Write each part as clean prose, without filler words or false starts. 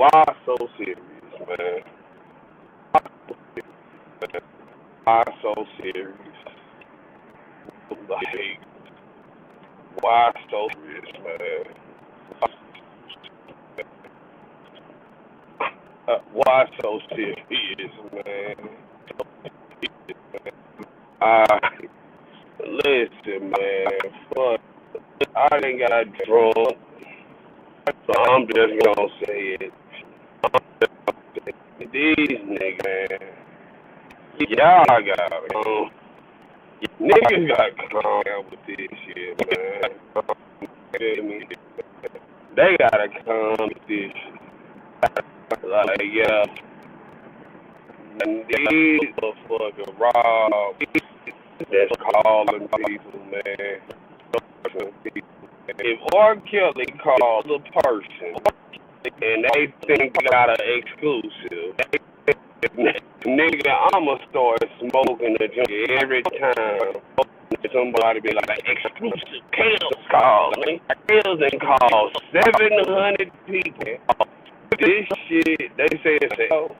Why so serious, man? Why so serious? Like, why so serious, man? Why so serious, man? Listen, man. Fuck. I done got drunk, so I'm just gonna say it. These niggas, man. Y'all got niggas got calm down with this shit, man. They gotta come with this shit. Like, yeah. These motherfucking Rob that's calling people, man. If R. Kelly calls a person and they think they got an exclusive, nigga, I'ma start smoking the joint every time somebody be like, exclusive Kells call. Kells and call 700 people. This shit, they say it's an echo.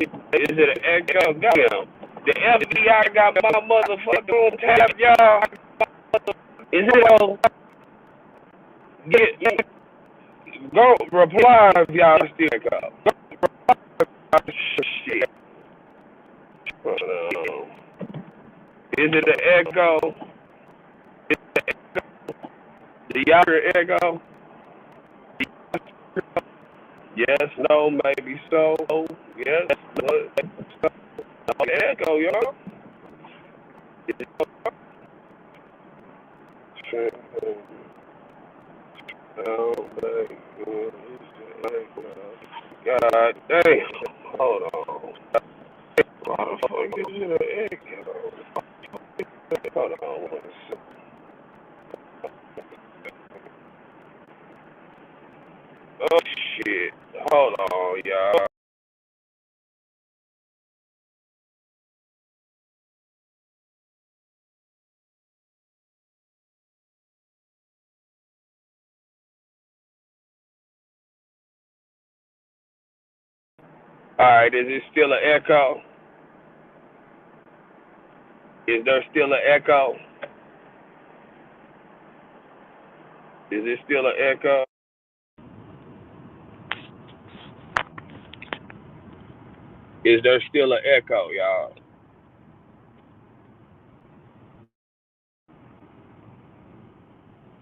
Is it an echo? Goddamn. The FBI got my motherfucker on tap, y'all. Is it all? Go reply if y'all still call. Shit. Is it an echo? Do y'all hear echo? Yes, no, maybe so. Yes, but no echo, y'all. God damn. Hold on. Why the fuck is it an echo? Hold on one second. Oh shit. Hold on, y'all. Alright, is it still an echo? Is there still an echo? Is it still an echo? Is there still an echo, y'all?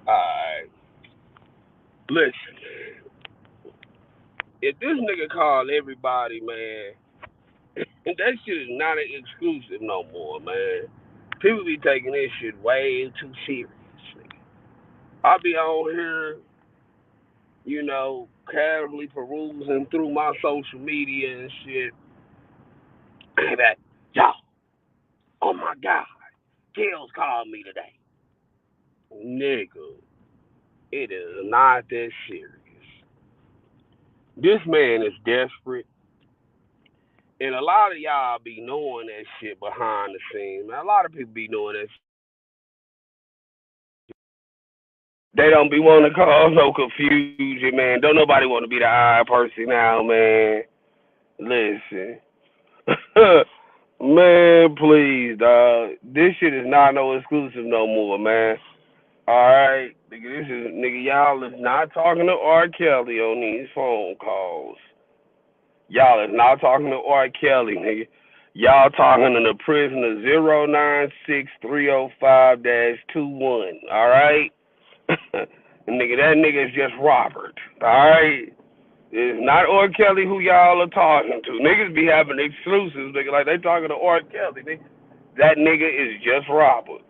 Alright. Listen. If this nigga call everybody, man, that shit is not an exclusive no more, man. People be taking this shit way too serious. I be on here, you know, casually perusing through my social media and shit. And that, y'all, oh my God, Kells called me today. Nigga, it is not that serious. This man is desperate. And a lot of y'all be knowing that shit behind the scenes. Man, a lot of people be knowing that shit. They don't be wanting to cause no confusion, man. Don't nobody want to be the odd person now, man. Listen. Man, please, dog. This shit is not no exclusive no more, man. Alright? Nigga, y'all is not talking to R. Kelly on these phone calls. Y'all is not talking to R. Kelly, nigga. Y'all talking to the prisoner 096305-21. Alright? Nigga, that nigga is just Robert. Alright? It's not R. Kelly who y'all are talking to. Niggas be having exclusives, nigga, like they talking to R. Kelly. Nigga. That nigga is just Robert.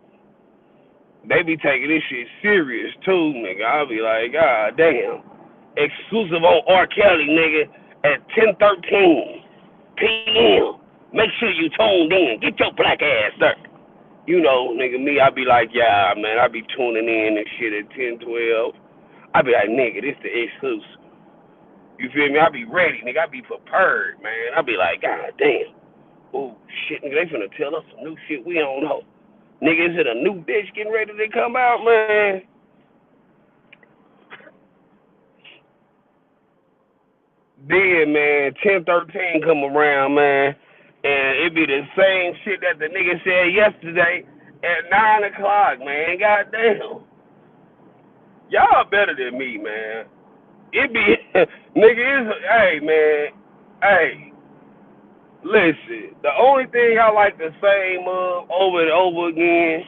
They be taking this shit serious too, nigga. I'll be like, God damn. Exclusive on R. Kelly, nigga, at 10:13 p.m. Make sure you tuned in. Get your black ass there. You know, nigga, me, I be like, yeah, man, I be tuning in and shit at 10:12. I be like, nigga, this the exclusive. You feel me? I be ready, nigga. I be prepared, man. I be like, God damn. Oh, shit, nigga, they finna tell us some new shit we don't know. Nigga, is it a new bitch getting ready to come out, man? Then, man, 10:13 come around, man, and it be the same shit that the nigga said yesterday at 9 o'clock, man. Goddamn. Y'all better than me, man. It be, nigga, hey, man, hey, listen, the only thing I like the same of over and over again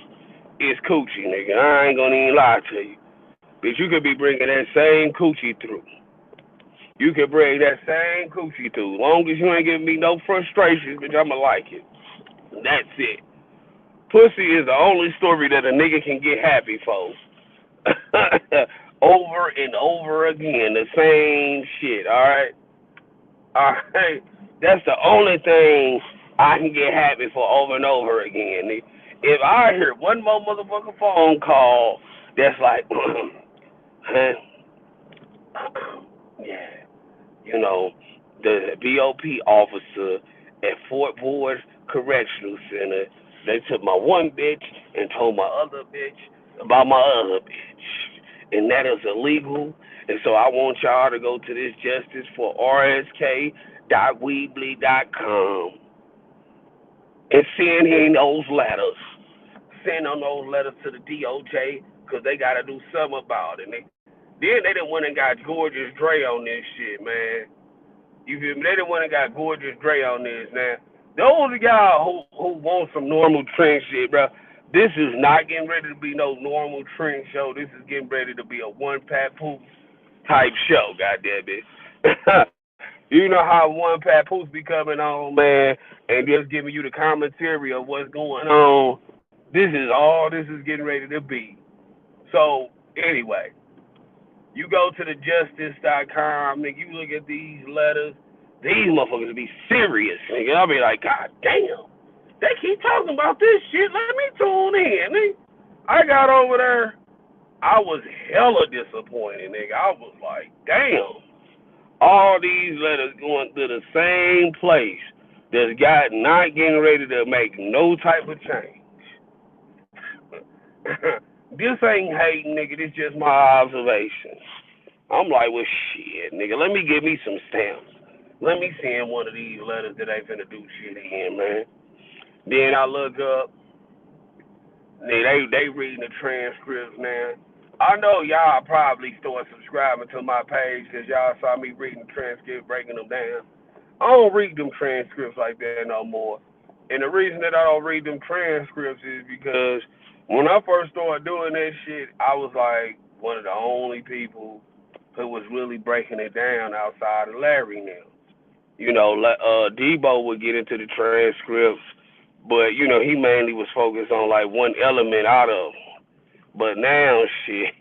is coochie, nigga. I ain't gonna even lie to you. But you could be bringing that same coochie through. You can bring that same coochie through. As long as you ain't giving me no frustrations, bitch, I'ma like it. That's it. Pussy is the only story that a nigga can get happy for. Over and over again, the same shit, alright? Alright? That's the only thing I can get happy for over and over again. If I hear one more motherfucking phone call that's like, huh? Yeah. You know, the BOP officer at Fort Ward Correctional Center, they took my one bitch and told my other bitch about my other bitch. And that is illegal. And so I want y'all to go to this justice for rsk.weebly.com and send in those letters. Send on those letters to the DOJ because they got to do something about it. Then they done went and got Gorgeous Dre on this shit, man. You feel me? They done went and got Gorgeous Dre on this. Now, those of y'all who want some normal trend shit, bro, this is not getting ready to be no normal trend show. This is getting ready to be a one Pat Poop type show, goddamn it. You know how one Pat Poop be coming on, man, and just giving you the commentary of what's going on. This is all this is getting ready to be. So, anyway. You go to the justice.com, nigga, you look at these letters, these motherfuckers be serious, nigga. I'll be like, God damn, they keep talking about this shit, let me tune in, nigga. I got over there, I was hella disappointed, nigga. I was like, damn, all these letters going to the same place that's not getting ready to make no type of change. This ain't hating, nigga. This just my observations. I'm like, well, shit, nigga. Let me give me some stamps. Let me send one of these letters that ain't finna do shit in, man. Then I look up. Nigga, they reading the transcripts, man. I know y'all probably start subscribing to my page because y'all saw me reading the transcripts, breaking them down. I don't read them transcripts like that no more. And the reason that I don't read them transcripts is because when I first started doing that shit, I was like one of the only people who was really breaking it down outside of Larry now. You know, Debo would get into the transcripts, but, you know, he mainly was focused on like one element out of them. But now, shit,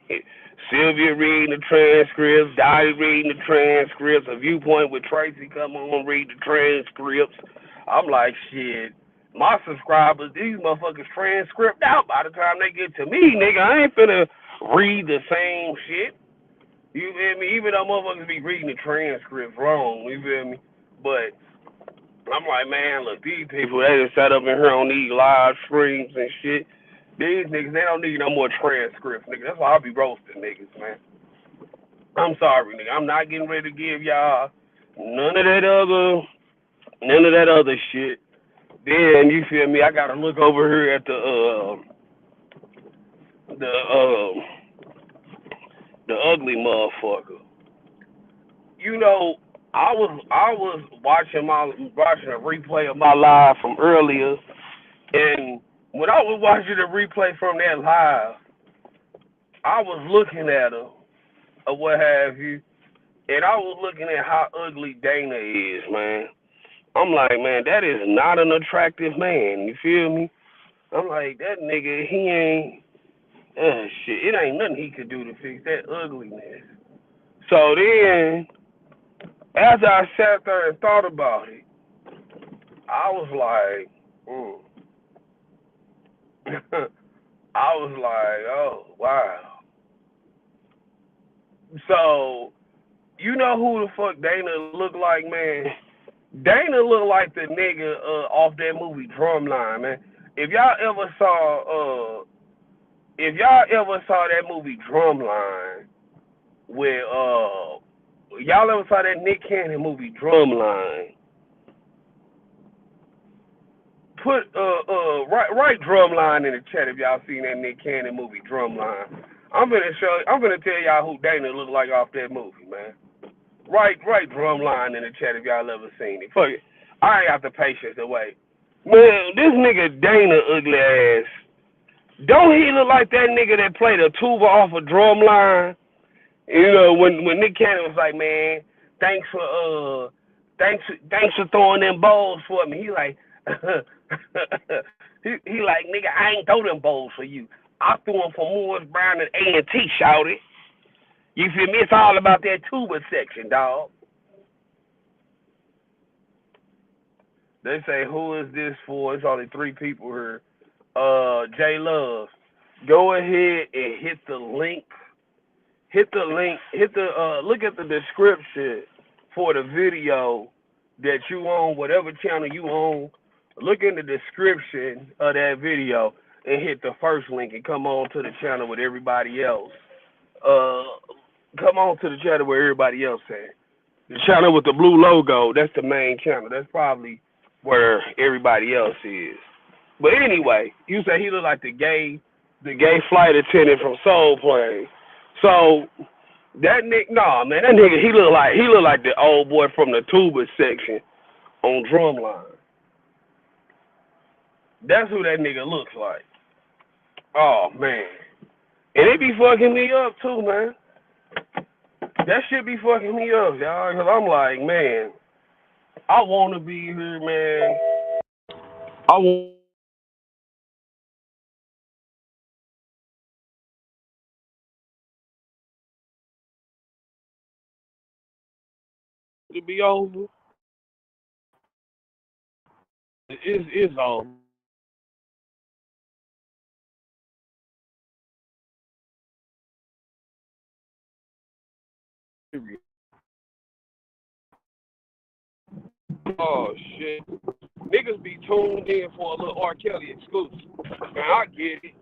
Sylvia reading the transcripts, Dottie reading the transcripts, A Viewpoint with Tracy come on read the transcripts. I'm like, shit. My subscribers, these motherfuckers transcript out by the time they get to me, nigga. I ain't finna read the same shit. You feel me? Even though motherfuckers be reading the transcripts wrong, you feel me? But I'm like, man, look, these people, they just sat up in here on these live streams and shit. These niggas, they don't need no more transcripts, nigga. That's why I be roasting niggas, man. I'm sorry, nigga. I'm not getting ready to give y'all none of that other shit. Then you feel me? I gotta look over here at the ugly motherfucker. You know, I was watching a replay of my live from earlier, and when I was watching the replay from that live, I was looking at her or what have you, and I was looking at how ugly Dana is, man. I'm like, man, that is not an attractive man. You feel me? I'm like, that nigga, he ain't, shit, it ain't nothing he could do to fix that ugliness. So then, after I sat there and thought about it, I was like, I was like, oh, wow. So, you know who the fuck Dana look like, man? Dana look like the nigga off that movie Drumline, man. If y'all ever saw that movie Drumline with y'all ever saw that Nick Cannon movie Drumline? Put write Drumline in the chat if y'all seen that Nick Cannon movie Drumline. I'm gonna tell y'all who Dana look like off that movie, man. Write Drumline in the chat if y'all ever seen it. Fuck it. I ain't got the patience to wait. Man, this nigga Dana ugly ass. Don't he look like that nigga that played a tuba off a Drumline? You know, when Nick Cannon was like, man, thanks for throwing them bowls for me. He like he like, nigga, I ain't throw them bowls for you. I threw them for Morris Brown and A&T, shouted. You feel me? It's all about that tuba section, dog. They say, who is this for? It's only 3 people here. J Love. Go ahead and hit the link. Look at the description for the video that you own, whatever channel you own. Look in the description of that video and hit the first link and come on to the channel with everybody else. Come on to the channel where everybody else at. The channel with the blue logo, that's the main channel. That's probably where everybody else is. But anyway, you say he look like the gay flight attendant from Soul Plane. So that nigga, he look like the old boy from the tuba section on Drumline. That's who that nigga looks like. Oh man, and it be fucking me up too, man. That shit be fucking me up, y'all. Cause I'm like, man, I want to be here, man. I want to be over. It's over. Oh shit, niggas be tuned in for a little R. Kelly exclusive. And I get it.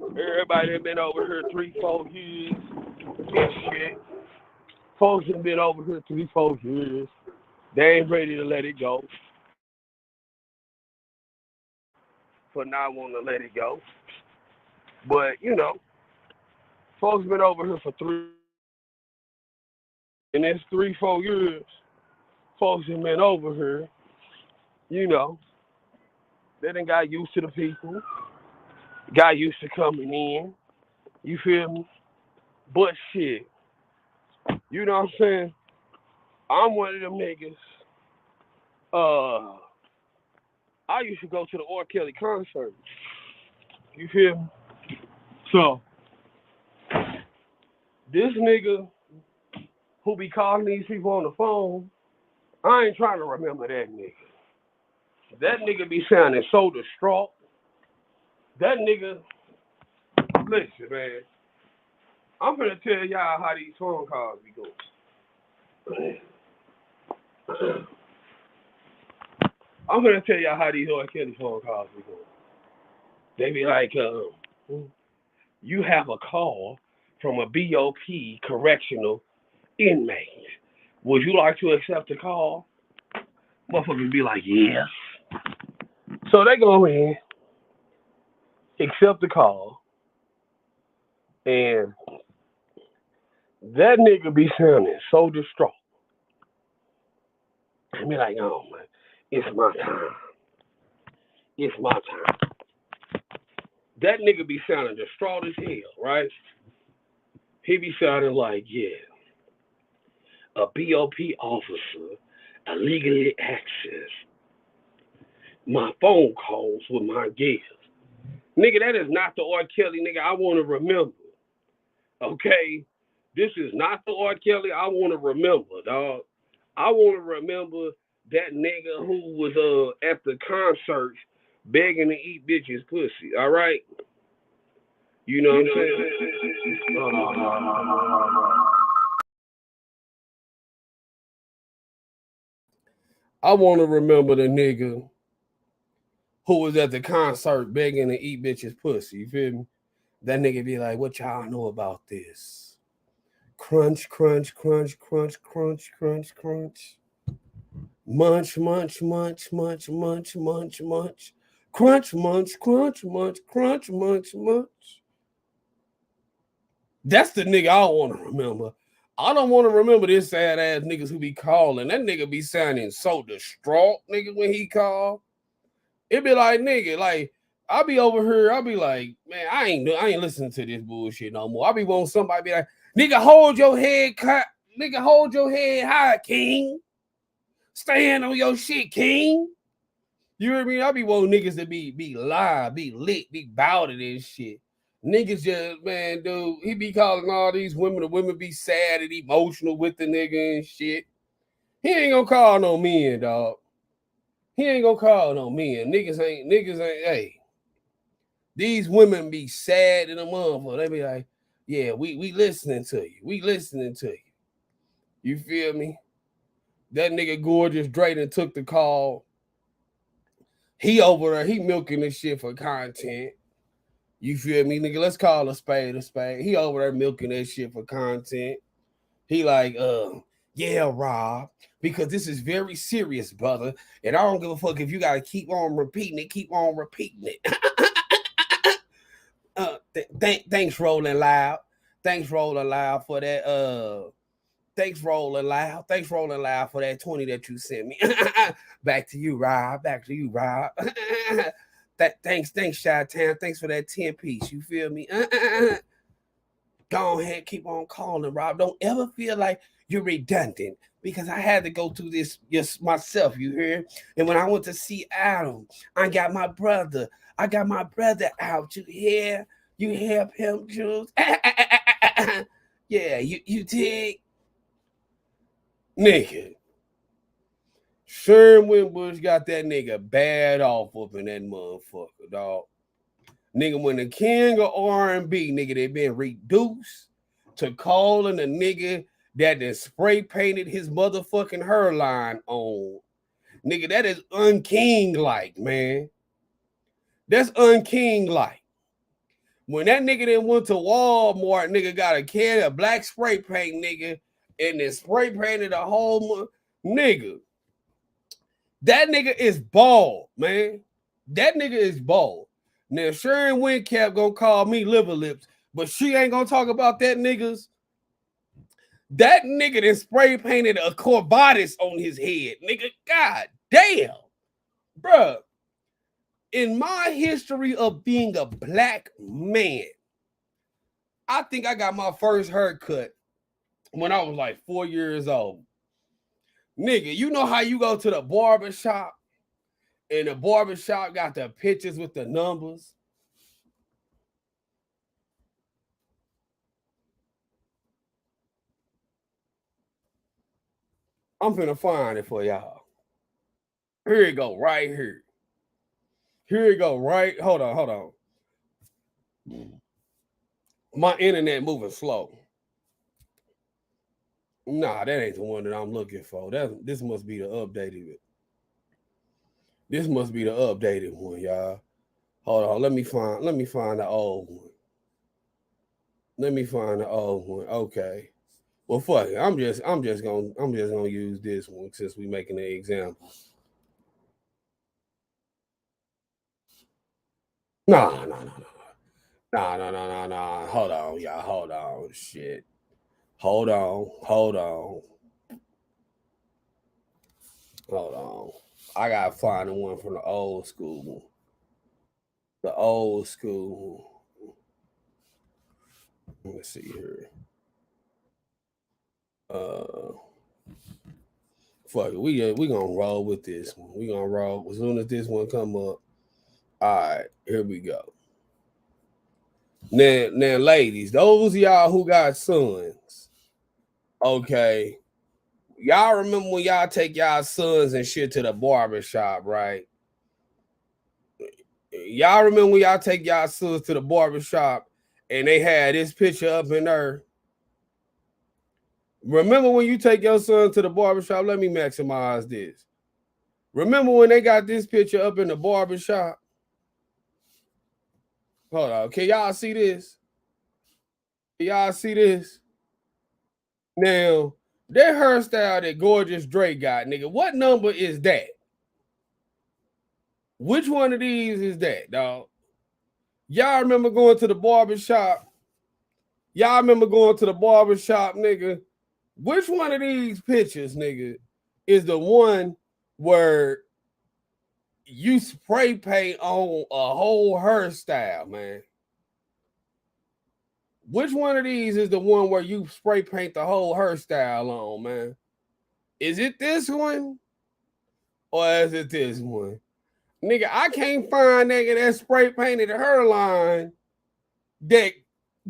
Everybody that been over here 3-4 years and shit. Folks that been over here 3-4 years. They ain't ready to let it go. For not wanting to let it go. But, you know, folks been over here for 3 in this 3-4 years. Folks have been over here, you know. They done got used to the people. Got used to coming in. You feel me? But shit. You know what I'm saying? I'm one of them niggas. I used to go to the R. Kelly concert. You feel me? So, this nigga who be calling these people on the phone, I ain't trying to remember that nigga. That nigga be sounding so distraught. That nigga, listen, man. I'm gonna tell y'all how these phone calls be going. I'm gonna tell y'all how these R. Kelly phone calls be going. They be like, you have a call from a BOP correctional inmate. Would you like to accept the call? Motherfuckers be like, yes. So they go in, accept the call, and that nigga be sounding so distraught. I be like, oh man, it's my time. It's my time. That nigga be sounding distraught as hell, right? He be sounding like, yeah, a BOP officer illegally accessed my phone calls with my guests. Nigga, that is not the R. Kelly nigga I want to remember. Okay? This is not the R. Kelly I want to remember, dog. I want to remember that nigga who was at the concert begging to eat bitches' pussy, all right? You know what I'm saying? I want to remember the nigga who was at the concert begging to eat bitches' pussy, you feel me? That nigga be like, what y'all know about this? Crunch, crunch, crunch, crunch, crunch, crunch, crunch. Munch, munch, munch, munch, munch, munch, munch. Crunch, munch, crunch, munch, crunch, munch, munch. That's the nigga I want to remember. I don't want to remember this sad ass niggas who be calling. That nigga be sounding so distraught, nigga, when he call. It be like, nigga, like, I be over here, I be like, man, I ain't listening to this bullshit no more. I be wanting somebody be like, nigga, hold your head, nigga, hold your head high, king. Stand on your shit, king. You hear me? I be wanting niggas to be live, be lit, be bout it and shit. Niggas just, man, dude, he be calling all these women, the women be sad and emotional with the nigga and shit. He ain't gonna call no men, dog. He ain't gonna call no men. Niggas ain't, hey. These women be sad in the motherfucker. They be like, yeah, we listening to you. We listening to you. You feel me? That nigga Gorgeous Drayton took the call. He over there, he milking this shit for content. You feel me, nigga? Let's call a spade a spade. He over there milking that shit for content. He like, yeah, Rob, because this is very serious, brother. And I don't give a fuck if you gotta keep on repeating it, keep on repeating it. Thanks, Rolling Loud. Thanks, Rolling Loud, for that. Thanks, Rolling Loud. Thanks, Rolling Loud, for that 20 that you sent me. Back to you, Rob. Back to you, Rob. Thanks, Chi-Town. Thanks for that 10 piece. You feel me? Go ahead, keep on calling, Rob. Don't ever feel like you're redundant, because I had to go through this just myself, you hear? And when I went to see Adam, I got my brother. I got my brother out. You hear? You hear, Pimp Jules? Yeah, you dig? Nigga. Sherm Winbush got that nigga bad off up in that motherfucker, dog. Nigga, when the king of R&B, nigga, they been reduced to calling a nigga that then spray painted his motherfucking hairline on. Nigga, that is unking-like, man. That's unking-like. When that nigga then went to Walmart, nigga got a can of black spray paint, nigga, and then spray painted a whole nigga. That nigga is bald, man. That nigga is bald. Now, Sharon Windcap gonna call me liver lips, but she ain't gonna talk about that niggas. That nigga that spray painted a Corbatis on his head. Nigga, god damn. Bruh, in my history of being a black man, I think I got my first haircut when I was like 4 years old. Nigga, you know how you go to the barber shop and the barbershop got the pictures with the numbers? I'm finna find it for y'all. Here you go, right here. Here you go, right. Hold on. My internet moving slow. Nah, that ain't the one that I'm looking for. This must be the updated. This must be the updated one, y'all. Hold on, let me find the old one. Let me find the old one. Okay. Well, fuck it. I'm just gonna use this one since we making an example. Nah. Nah. Hold on, y'all. Hold on. Shit. Hold on. Hold on. I gotta find the one from the old school. The old school. Let's see here. Fuck it. We gonna roll with this one. We gonna roll as soon as this one come up. All right, here we go. Now, ladies, those of y'all who got sons, okay, y'all remember when y'all take y'all sons and shit to the barber shop, right? Y'all remember when y'all take y'all sons to the barber shop and they had this picture up in there? Remember when you take your son to the barber shop? Let me maximize this. Remember when they got this picture up in the barber shop? Hold on. Can y'all see this? Can y'all see this? Now, that hairstyle that Gorgeous Dre got, nigga, what number is that? Which one of these is that, dog? Y'all remember going to the barbershop? Y'all remember going to the barbershop, nigga? Which one of these pictures, nigga, is the one where you spray paint on a whole hairstyle, man? Which one of these is the one where you spray paint the whole hairstyle on, man? Is it this one? Or is it this one? Nigga, I can't find nigga that spray painted the hairline that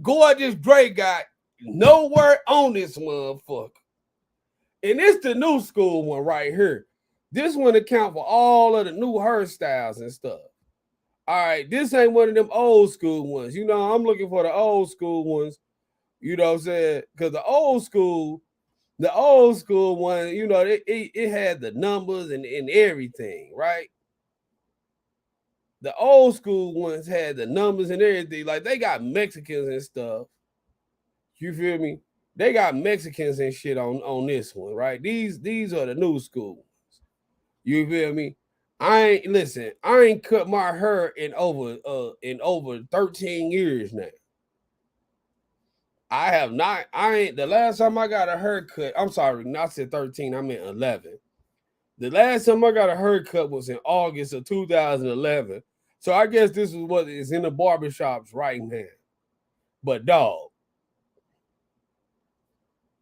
Gorgeous Dre got nowhere on this motherfucker. And it's the new school one right here. This one account for all of the new hairstyles and stuff. All right, this ain't one of them old school ones. You know, I'm looking for the old school ones. You know what I'm saying? Because the old school one, you know, it had the numbers and everything, right? The old school ones had the numbers and everything. Like they got Mexicans and stuff. You feel me? They got Mexicans and shit on this one, right? These are the new school ones. You feel me? I ain't cut my hair in over 13 years now. The last time I got a haircut, I'm sorry, not said 13, I meant 11. The last time I got a haircut was in August of 2011. So I guess this is what is in the barbershops right now. But dog,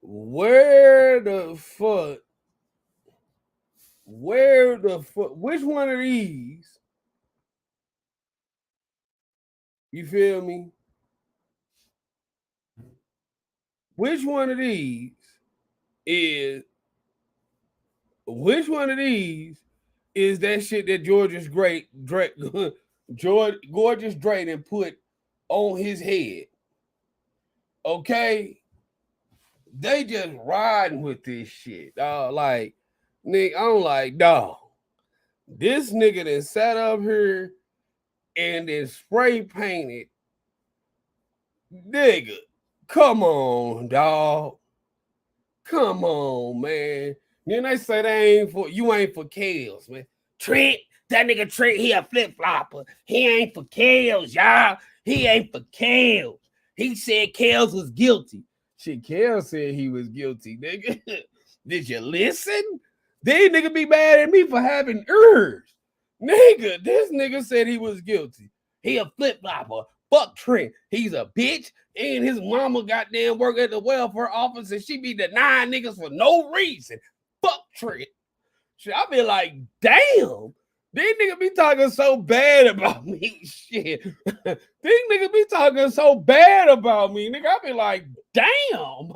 where the fuck, which one of these, you feel me? Which one of these is that shit that Gorgeous Dre and put on his head? Okay, they just riding with this shit, dog. Like, nigga, I'm like, dog, this nigga that sat up here and then spray painted, nigga. Come on, dog. Come on, man. Then they say you ain't for Kales, man. Trent, that nigga Trent, he a flip-flopper. He ain't for Kales, y'all. He ain't for Kales. He said Kales was guilty. Shit, Kales said he was guilty, nigga. Did you listen? These nigga be mad at me for having ears. Nigga, this nigga said he was guilty. He a flip-flopper. Fuck Trent. He's a bitch. And his mama goddamn work at the welfare office and she be denying niggas for no reason. Fuck Trent. Shit, I be like, damn. These niggas be talking so bad about me. Shit. These niggas be talking so bad about me. Nigga, I be like, damn.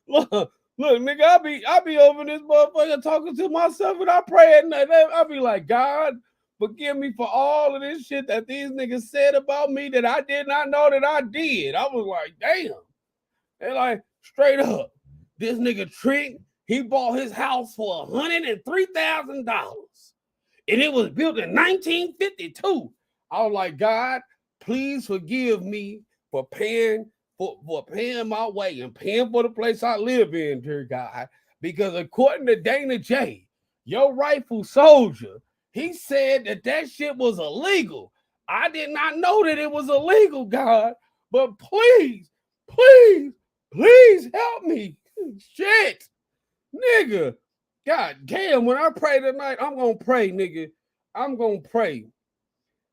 Look, nigga, I be over this motherfucker talking to myself and I pray at night. I be like, God, forgive me for all of this shit that these niggas said about me that I did not know that I did. I was like, damn. And like, straight up, this nigga Trent, he bought his house for $103,000. And it was built in 1952. I was like, God, please forgive me for paying my way and paying for the place I live in, dear God. Because according to Dana J, your rightful soldier, he said that shit was illegal. I did not know that it was illegal, God. But please help me. Shit. Nigga. God damn, when I pray tonight, I'm going to pray, nigga. I'm going to pray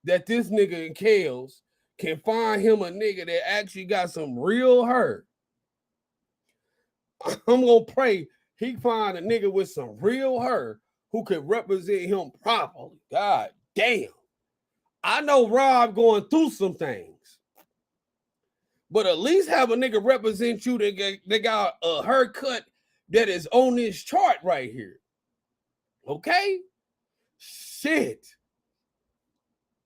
that this nigga in Kales can find him a nigga that actually got some real hair. I'm going to pray he find a nigga with some real hair who could represent him properly. God damn. I know Rob going through some things, but at least have a nigga represent you that got a haircut that is on this chart right here. Okay? Shit.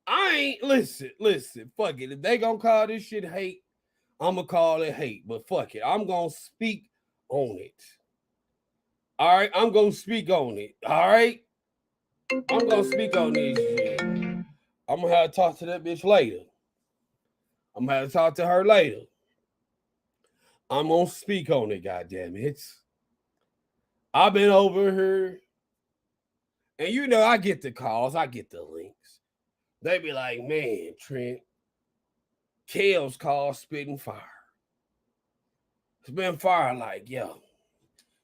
I ain't, listen, fuck it. If they gonna call this shit hate, I'm gonna call it hate, but fuck it. I'm gonna speak on it. All right? I'm gonna speak on it. All right? I'm gonna speak on this shit. I'm gonna have to talk to that bitch later. I'm gonna have to talk to her later. I'm gonna speak on it, goddamn it. I've been over here, and you know, I get the calls, I get the links. They be like, man, Trent, Kale's call spitting fire. Spitting fire, like, yo,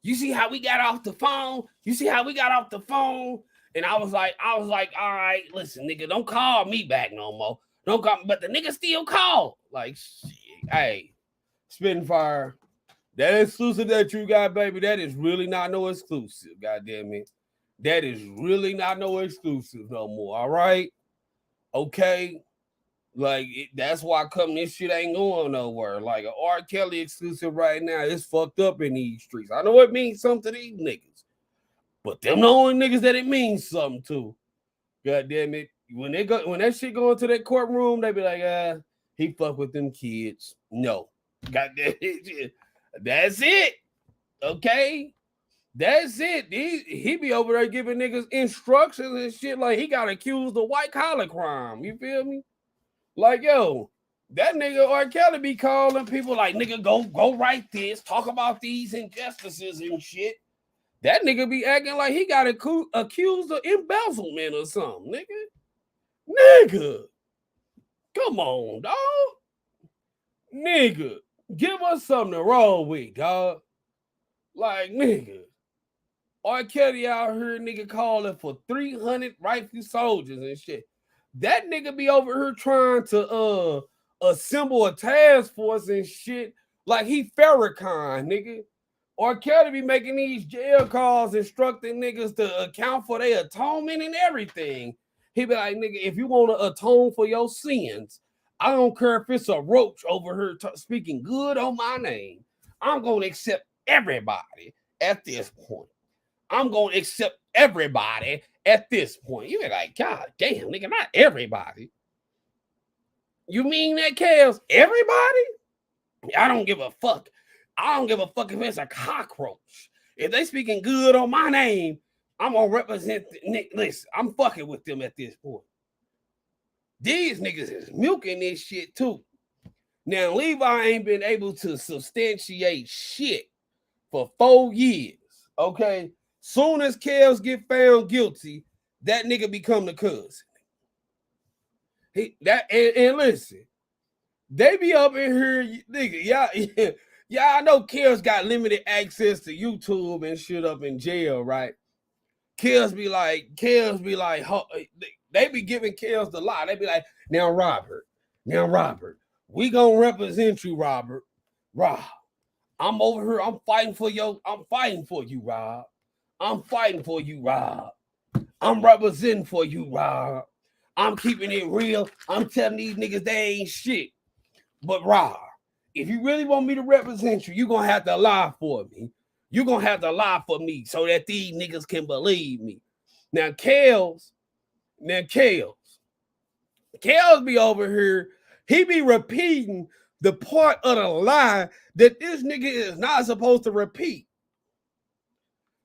you see how we got off the phone? You see how we got off the phone? And I was like, all right, listen, nigga, don't call me back no more. Don't call me, but the nigga still call. Like, shit, hey, spitting fire. That exclusive that you got, baby, that is really not no exclusive, goddamn it. That is really not no exclusive no more, all right? Okay? Like, that's why this shit ain't going nowhere. Like, an R. Kelly exclusive right now, it's fucked up in these streets. I know it means something to these niggas, but them the only niggas that it means something to. Goddamn it. When that shit go into that courtroom, they be like, he fuck with them kids. No. Goddamn it. That's it. Okay? That's it. He be over there giving niggas instructions and shit like he got accused of white collar crime. You feel me? Like, yo, that nigga R. Kelly be calling people like, nigga, go write this, talk about these injustices and shit. That nigga be acting like he got accused of embezzlement or something, nigga. Nigga. Come on, dog. Nigga. Give us something to roll with, dog. Like, nigga. R. Kelly out here, nigga, calling for 300 rightful soldiers and shit. That nigga be over here trying to assemble a task force and shit like he Farrakhan, nigga. R. Kelly be making these jail calls, instructing niggas to account for their atonement and everything. He be like, nigga, if you want to atone for your sins, I don't care if it's a roach over here speaking good on my name. I'm going to accept everybody at this point. I'm going to accept everybody at this point. You be like, God damn, nigga, not everybody. You mean that, Kels? Everybody? I don't give a fuck. I don't give a fuck if it's a cockroach. If they speaking good on my name, I'm going to represent. Listen, I'm fucking with them at this point. These niggas is milking this shit too. Now, Levi ain't been able to substantiate shit for 4 years, okay? Soon as Kels get found guilty, that nigga become the cousin. And listen, they be up in here, nigga, y'all know Kels got limited access to YouTube and shit up in jail, right? Kels be like, they be giving Kels the lie. They be like, now Robert, we gonna represent you, Robert. Rob, I'm over here, I'm fighting for you, Rob. I'm fighting for you, Rob. I'm representing for you, Rob. I'm keeping it real. I'm telling these niggas they ain't shit. But Rob, if you really want me to represent you, you're going to have to lie for me. You're going to have to lie for me so that these niggas can believe me. Now, Kels be over here. He be repeating the part of the lie that this nigga is not supposed to repeat.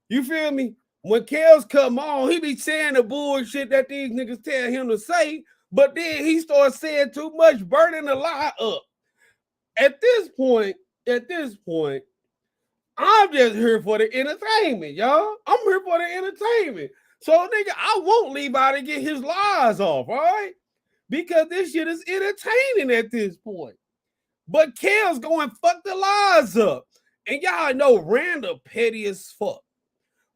You feel me? When Kels come on, he be saying the bullshit that these niggas tell him to say, but then he starts saying too much, burning the lie up. At this point, I'm just here for the entertainment, y'all. I'm here for the entertainment. So, nigga, I won't Levi to get his lies off, all right? Because this shit is entertaining at this point. But Kels going fuck the lies up. And y'all know Randa petty as fuck.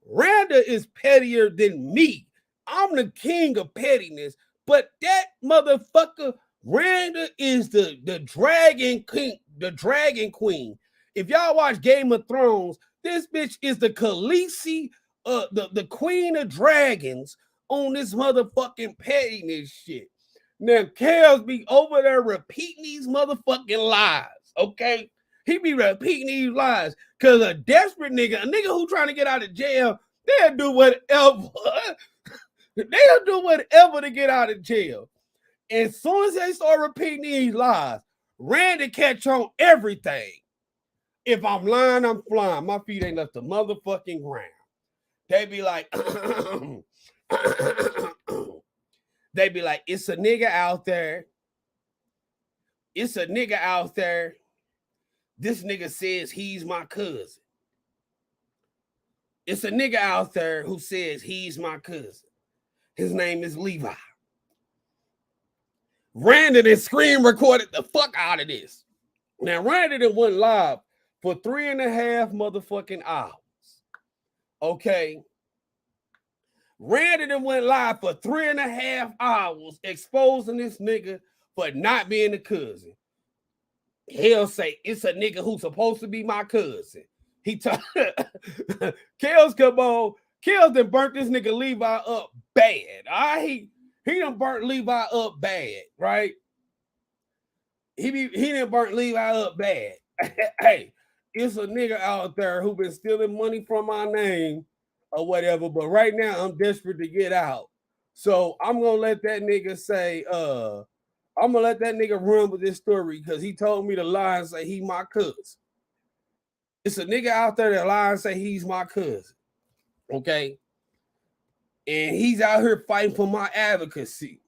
Randa is pettier than me. I'm the king of pettiness, but that motherfucker, Randa is the dragon king, the dragon queen. If y'all watch Game of Thrones, this bitch is the Khaleesi, the queen of dragons on this motherfucking pettiness shit. Now, Kels be over there repeating these motherfucking lies, okay? He be repeating these lies because a desperate nigga, a nigga who trying to get out of jail, they'll do whatever. They'll do whatever to get out of jail. And as soon as they start repeating these lies, Randy catch on everything. If I'm lying, I'm flying. My feet ain't left the motherfucking ground. They be like, it's a nigga out there. It's a nigga out there This nigga says he's my cousin. It's a nigga out there who says he's my cousin. His name is Levi. Randon and screen recorded the fuck out of this. Now, Randon went live for 3.5 motherfucking hours. Okay. Randon went live for 3.5 hours exposing this nigga for not being a cousin. He'll say it's a nigga who's supposed to be my cousin. He Kels come on. Kels done burnt this nigga Levi up bad. All right? He done burnt Levi up bad, right? He done burnt Levi up bad. Hey, it's a nigga out there who been stealing money from my name or whatever, but right now I'm desperate to get out. So I'm gonna let that nigga say, I'm gonna let that nigga run with this story because he told me to lie and say he my cousin. It's a nigga out there that lie and say he's my cousin. Okay. And he's out here fighting for my advocacy.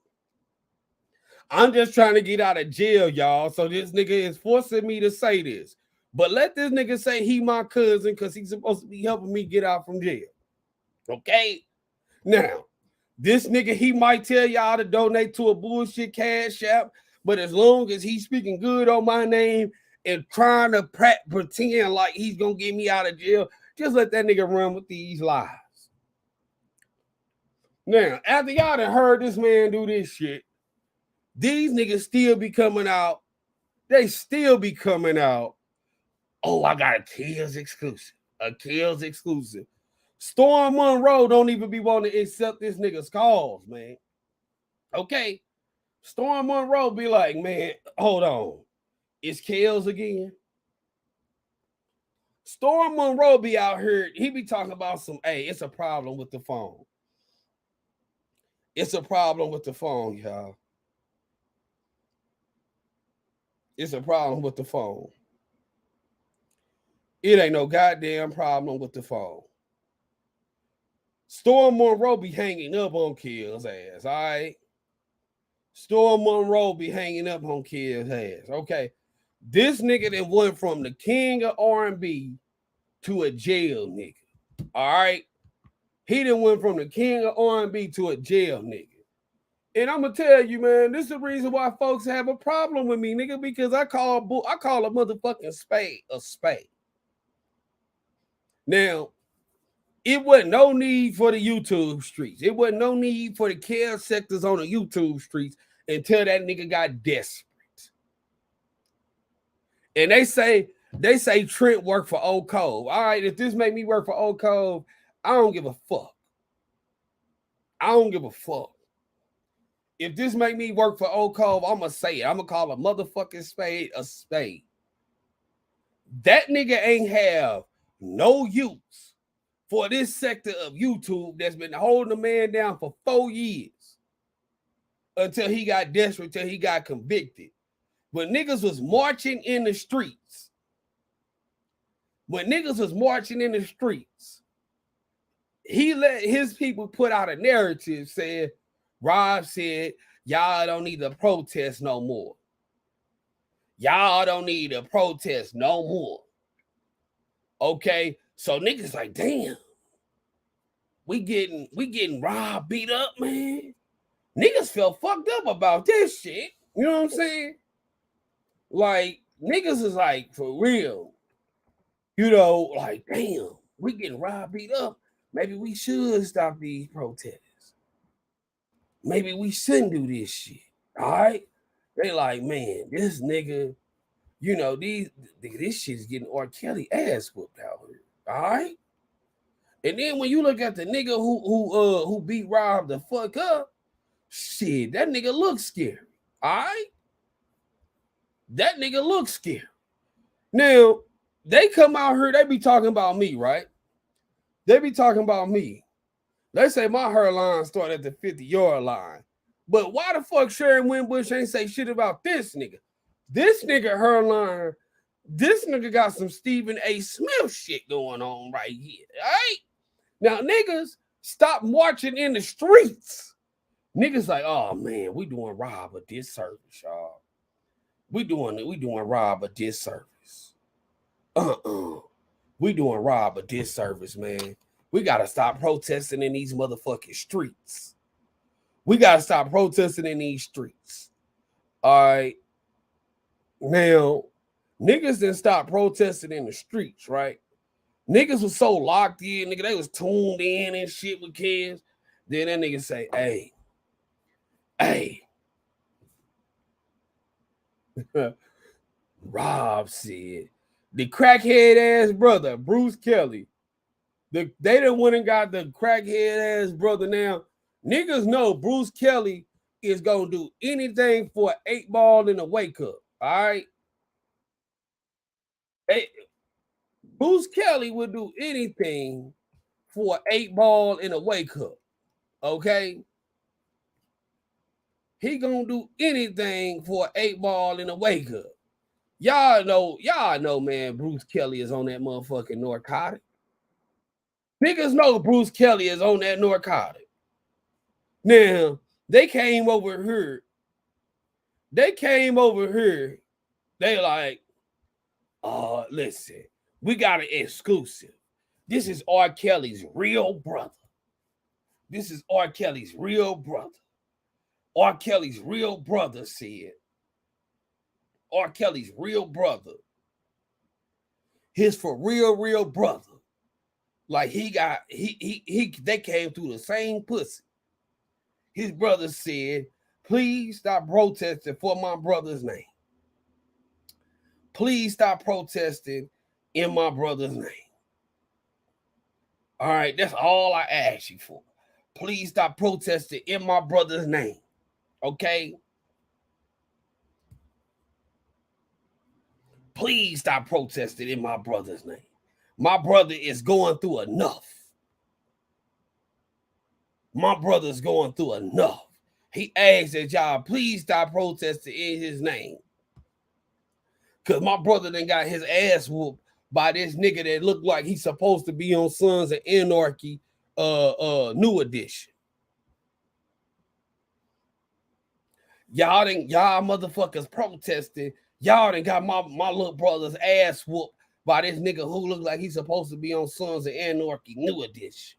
I'm just trying to get out of jail, y'all. So this nigga is forcing me to say this. But let this nigga say he my cousin because he's supposed to be helping me get out from jail. Okay? Now, this nigga, he might tell y'all to donate to a bullshit Cashapp, but as long as he's speaking good on my name and trying to pretend like he's going to get me out of jail, just let that nigga run with these lies. Now, after y'all done heard this man do this shit, these niggas still be coming out. They still be coming out. Oh, I got a Kills exclusive. A Kills exclusive. Storm Monroe don't even be wanting to accept this nigga's calls, man. Okay. Storm Monroe be like, man, hold on. It's Kills again. Storm Monroe be out here. He be talking about some, hey, it's a problem with the phone. It's a problem with the phone, y'all. It's a problem with the phone. It ain't no goddamn problem with the phone. Storm Monroe be hanging up on Kills' ass, all right? Storm Monroe be hanging up on Kills' ass. Okay. This nigga that went from the king of R&B to a jail nigga. All right. He done went from the king of R&B to a jail nigga. And I'm gonna tell you, man, this is the reason why folks have a problem with me, nigga, because I call a motherfucking spade a spade. Now, it wasn't no need for the YouTube streets. It wasn't no need for the care sectors on the YouTube streets until that nigga got desperate. And they say Trent worked for Old Cove. All right, if this make me work for Old Cove, I don't give a fuck. I don't give a fuck. If this make me work for Old Cove, I'm going to say it. I'm going to call a motherfucking spade a spade. That nigga ain't have no use for this sector of YouTube that's been holding the man down for 4 years until he got desperate, until he got convicted. When niggas was marching in the streets, he let his people put out a narrative saying, Rob said, y'all don't need to protest no more. Y'all don't need to protest no more. Okay, so niggas like, damn, we getting Rob beat up, man. Niggas felt fucked up about this shit. You know what I'm saying? Like, niggas is like, for real. You know, like, damn, we getting Rob beat up. Maybe we should stop these protests. Maybe we shouldn't do this shit. All right? They like, man, this nigga, you know, this shit is getting R. Kelly ass whooped out here. All right? And then when you look at the nigga who beat Rob the fuck up, shit, that nigga looks scary. All right? That nigga looks scary. Now, they come out here, they be talking about me, right? They be talking about me. They say my hairline start at the 50-yard line. But why the fuck Sharon Winbush ain't say shit about this nigga? This nigga hairline, this nigga got some Stephen A. Smith shit going on right here. All right? Now, niggas, stop marching in the streets. Niggas like, oh man, we doing Rob a disservice, y'all. We doing Rob a disservice. We doing Rob a disservice, man. We gotta stop protesting in these motherfucking streets. We gotta stop protesting in these streets. All right. Now, niggas didn't stop protesting in the streets, right? Niggas was so locked in, nigga, they was tuned in and shit with kids. Then that nigga say, hey. Rob said, the crackhead ass brother, Bruce Kelly, they done went and got the crackhead ass brother now. Niggas know Bruce Kelly is gonna do anything for an 8-ball in a wake up. All right. Hey, Bruce Kelly would do anything for an 8-ball in a wake up. Okay. He gonna do anything for an 8-ball in a wake up. Y'all know, man, Bruce Kelly is on that motherfucking narcotic. Niggas know Bruce Kelly is on that narcotic. Now, they came over here. They like, listen, we got an exclusive. This is R. Kelly's real brother. R. Kelly's real brother said. R. Kelly's real brother. His for real brother. Like they came through the same pussy. His brother said, please stop protesting for my brother's name. Please stop protesting in my brother's name. All right, that's all I ask you for. Please stop protesting in my brother's name. Okay? Please stop protesting in my brother's name. My brother is going through enough. He asks that y'all please stop protesting in his name. Because my brother done got his ass whooped by this nigga that looked like he's supposed to be on Sons of Anarchy new edition. Y'all motherfuckers protesting. Y'all done got my little brother's ass whooped by this nigga who looked like he's supposed to be on Sons of Anarchy new edition.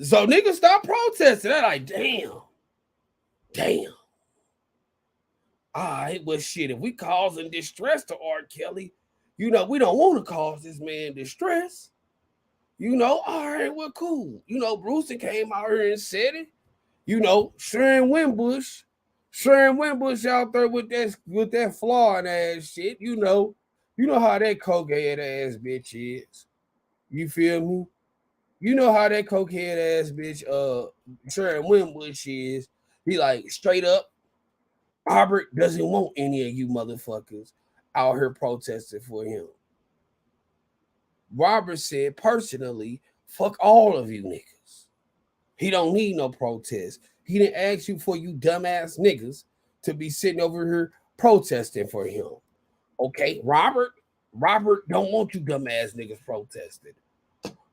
So niggas stop protesting. They're like, damn. All right, well, shit, if we causing distress to R. Kelly, we don't want to cause this man distress. All right, well, cool. Brewster came out here and said it. Sharon Wimbush out there with that flawed ass shit. You know how that cokehead ass bitch is. You feel me? You know how that cokehead ass bitch, Sharon Wimbush is. He like straight up. Robert doesn't want any of you motherfuckers out here protesting for him. Robert said personally, fuck all of you niggas. He don't need no protest. He didn't ask you for you dumbass niggas to be sitting over here protesting for him. Okay, Robert don't want you dumbass niggas protesting.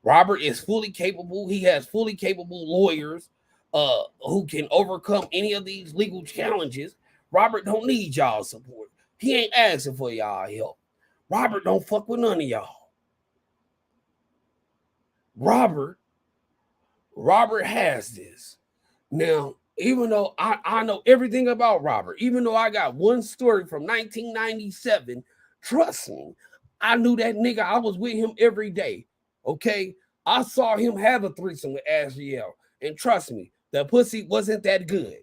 Robert is fully capable. He has fully capable lawyers who can overcome any of these legal challenges. Robert don't need y'all support. He ain't asking for y'all help. Robert don't fuck with none of y'all. Robert has this. Now, even though I know everything about Robert, even though I got one story from 1997, trust me, I knew that nigga. I was with him every day. Okay? I saw him have a threesome with Asriel. And trust me, the pussy wasn't that good.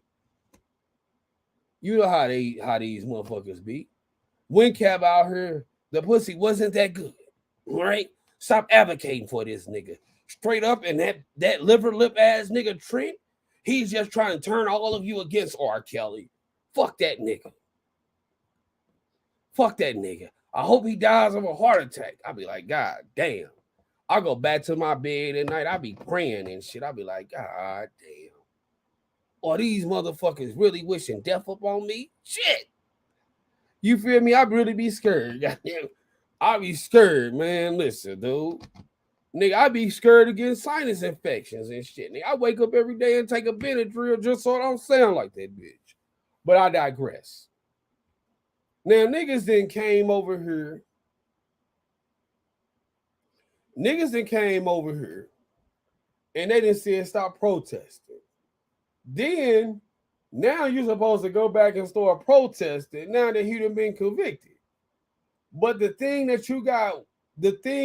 You know how these motherfuckers be. WinCab out here, the pussy wasn't that good. Right? Stop advocating for this nigga. Straight up, and that liver lip ass nigga Trent, he's just trying to turn all of you against R. Kelly. Fuck that nigga. I hope he dies of a heart attack. I'll be like, God damn. I'll go back to my bed at night. I'll be praying and shit. I'll be like, God damn. Are these motherfuckers really wishing death upon me? Shit. You feel me? I'd really be scared. Goddamn. I'll be scared, man. Listen, dude. Nigga, I be scared against sinus infections and shit. Nigga, I wake up every day and take a Benadryl just so I don't sound like that bitch. But I digress. Now niggas then came over here. And they didn't say stop protesting. Then now you're supposed to go back and start protesting now that he done been convicted. But the thing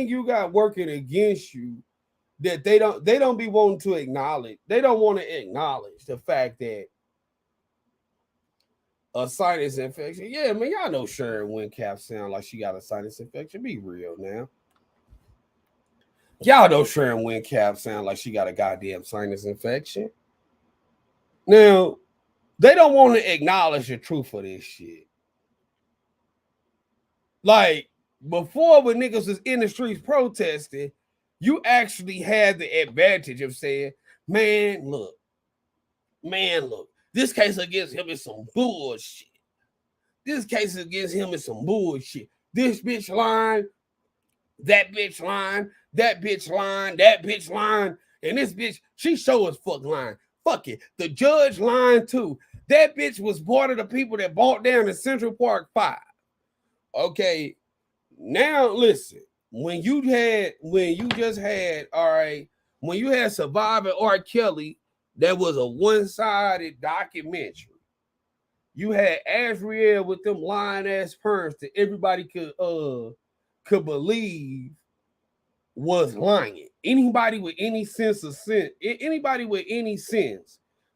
you got working against you that they don't be wanting to acknowledge. They don't want to acknowledge the fact that a sinus infection. Yeah, man, y'all know Sharon Wincap sound like she got a sinus infection. Be real now. Y'all know Sharon Wincap sound like she got a goddamn sinus infection. Now, they don't want to acknowledge the truth of this shit. Like, before when niggas was in the streets protesting, you actually had the advantage of saying, man, look, this case against him is some bullshit. This case against him is some bullshit. This bitch lying, that bitch lying, that bitch lying, that bitch lying, and this bitch, she sure as fuck lying. Fuck it. The judge lying too. That bitch was part of the people that bought down the Central Park 5. Okay, now listen. When you had Surviving R. Kelly, that was a one-sided documentary. You had Azriel with them lying ass perms that everybody could believe was lying. Anybody with any sense